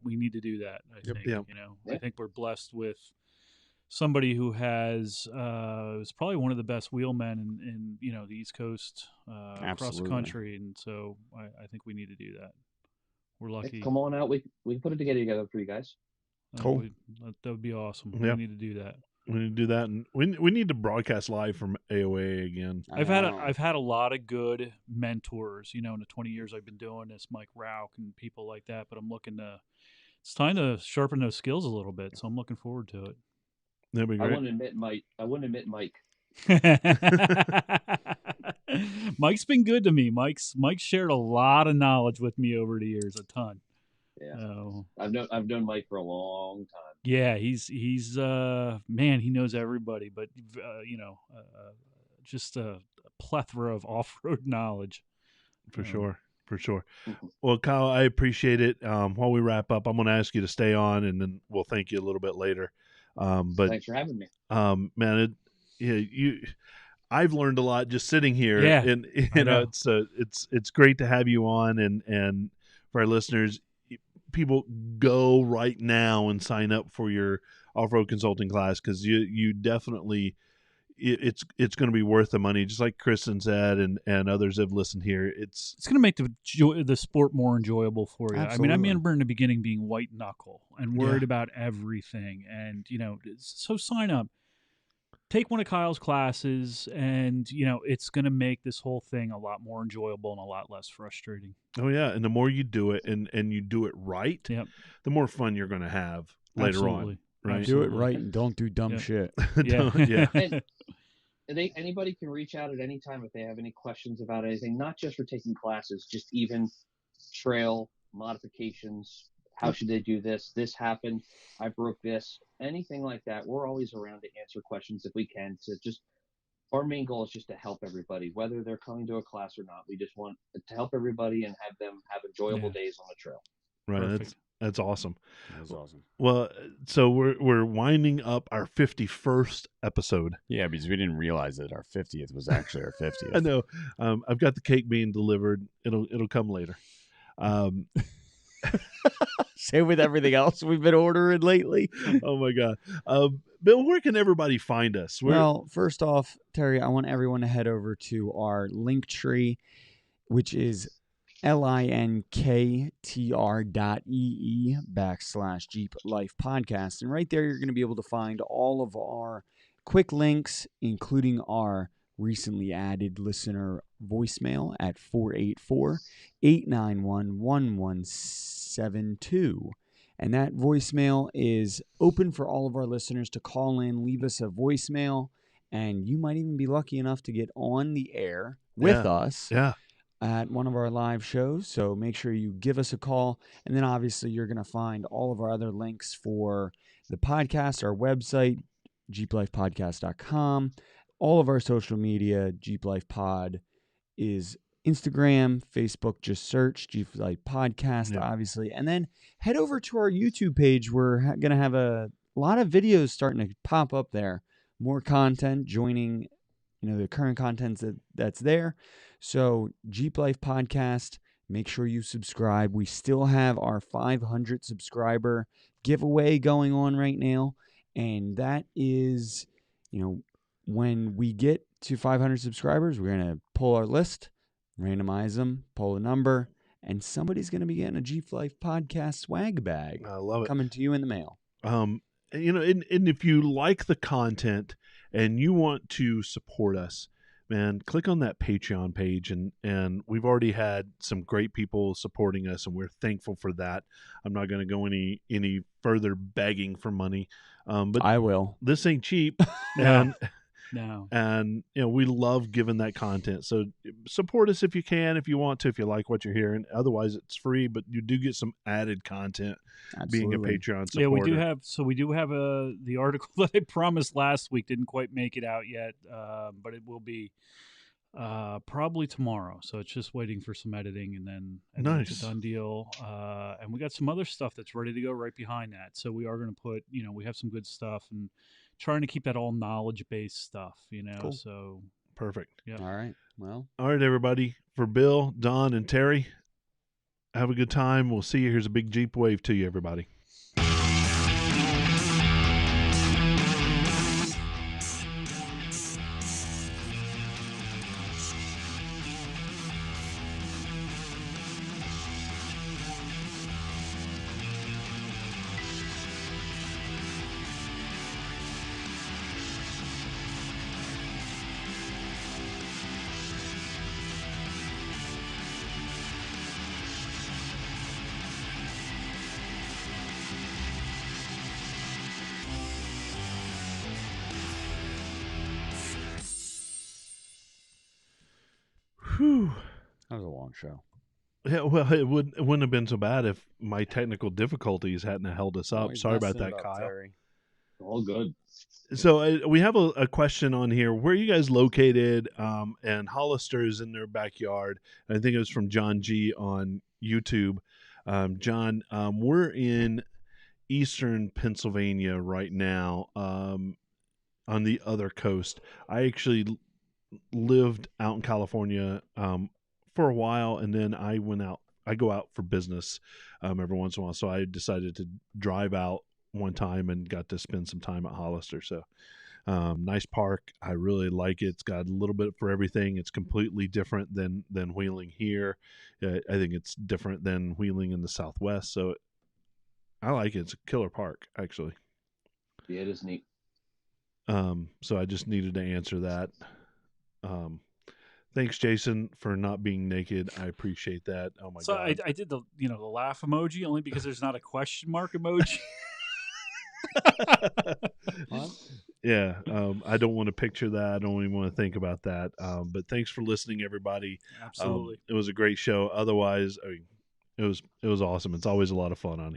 need to do that. I Yep. think Yep. I think we're blessed with somebody who has is probably one of the best wheelmen in the East Coast across the Absolutely. country, and so I think we need to do that. We're lucky. Come on out. We can put it together for you guys. Cool. That would be awesome. Yeah. We need to do that. We need to do that, and we need to broadcast live from AOA again. I I've know. had a lot of good mentors, in the 20 years I've been doing this, Mike Rauch and people like that. But it's time to sharpen those skills a little bit. So I'm looking forward to it. That'd be I great. wouldn't admit Mike. Mike's been good to me. Mike's shared a lot of knowledge with me over the years, a ton. Yeah. So, I've known Mike for a long time. yeah, he's man, he knows everybody, but just a plethora of off-road knowledge. For Yeah. sure. Mhm. Well, Kyle, I appreciate it. While we wrap up, I'm going to ask you to stay on, and then we'll thank you a little bit later. But Thanks for having me. man, I've learned a lot just sitting here. Yeah, and I know. it's great to have you on, and for our listeners, people go right now and sign up for your off-road consulting class, because you definitely. It's going to be worth the money, just like Kristen said, and others have listened here. It's going to make the sport more enjoyable for you. Absolutely. I remember in the beginning being white knuckle and worried about everything, and so sign up, take one of Kyle's classes, and it's going to make this whole thing a lot more enjoyable and a lot less frustrating. oh yeah, and the more you do it and you do it right, Yep. the more fun you're going to have later Absolutely. on. Right? Do it Absolutely. right and don't do dumb Yeah. shit. Yeah. Yeah. And anybody can reach out at any time if they have any questions about anything, not just for taking classes, just even trail modifications. How should they do this? This happened. I broke this. Anything like that. We're always around to answer questions if we can. Our main goal is just to help everybody, whether they're coming to a class or not. We just want to help everybody and have them have enjoyable days on the trail. Right. Perfect. That's awesome. That was awesome. Well, so we're winding up our 51st episode. Yeah, because we didn't realize that our 50th was actually our 50th. I know. I've got the cake being delivered. It'll come later. Same with everything else we've been ordering lately. Oh my God. Bill, where can everybody find us? Well, first off, Terry, I want everyone to head over to our link tree, which is linktr.ee/Jeep Life Podcast. And right there, you're going to be able to find all of our quick links, including our recently added listener voicemail at 484-891-1172. And that voicemail is open for all of our listeners to call in, leave us a voicemail, and you might even be lucky enough to get on the air with us. Yeah. At one of our live shows. So make sure you give us a call. And then obviously you're going to find all of our other links for the podcast, our website, jeeplifepodcast.com, all of our social media. Jeep Life Pod is Instagram, Facebook. Just search Jeep Life Podcast, obviously, and then head over to our YouTube page. We're gonna have a lot of videos starting to pop up there. More content joining, the current content that's there. So Jeep Life Podcast. Make sure you subscribe. We still have our 500 subscriber giveaway going on right now. And that is, when we get to 500 subscribers, we're going to pull our list, randomize them, pull a number, and somebody's going to be getting a Jeep Life Podcast swag bag. I love it. Coming to you in the mail. And if you like the content and you want to support us, man, click on that Patreon page, and we've already had some great people supporting us, and we're thankful for that. I'm not going to go any further begging for money, but I will. This ain't cheap, and No. And we love giving that content. So support us if you can, if you want to, if you like what you're hearing. Otherwise, it's free, but you do get some added content. Being a Patreon supporter. Yeah, we do have. So we do have the article that I promised last week didn't quite make it out yet, but it will be probably tomorrow. So it's just waiting for some editing, and then nice. It's a done deal. And we got some other stuff that's ready to go right behind that. So we are going to put, we have some good stuff and trying to keep that all knowledge-based stuff, Cool. So perfect. Yeah. All right. Well. All right, everybody. For Bill, Don, and Terry, have a good time. We'll see you. Here's a big Jeep wave to you, everybody. Whew. That was a long show. Yeah, well, it wouldn't have been so bad if my technical difficulties hadn't held us up. Sorry about that, Kyle. Terry. All good. So we have a question on here. Where are you guys located? And Hollister is in their backyard. And I think it was from John G on YouTube. John, we're in eastern Pennsylvania right now, on the other coast. I actually lived out in California for a while, and then I go out for business every once in a while. So I decided to drive out one time and got to spend some time at Hollister. So nice park. I really like it. It's got a little bit for everything. It's completely different than Wheeling here. I think it's different than Wheeling in the Southwest. So I like it. It's a killer park, actually. Yeah, it is neat. So I just needed to answer that. Thanks, Jason, for not being naked. I appreciate that. Oh my so god! I did the the laugh emoji only because there's not a question mark emoji. Yeah, I don't want to picture that. I don't even want to think about that. But thanks for listening, everybody. Absolutely, it was a great show. Otherwise, I mean, it was awesome. It's always a lot of fun on here.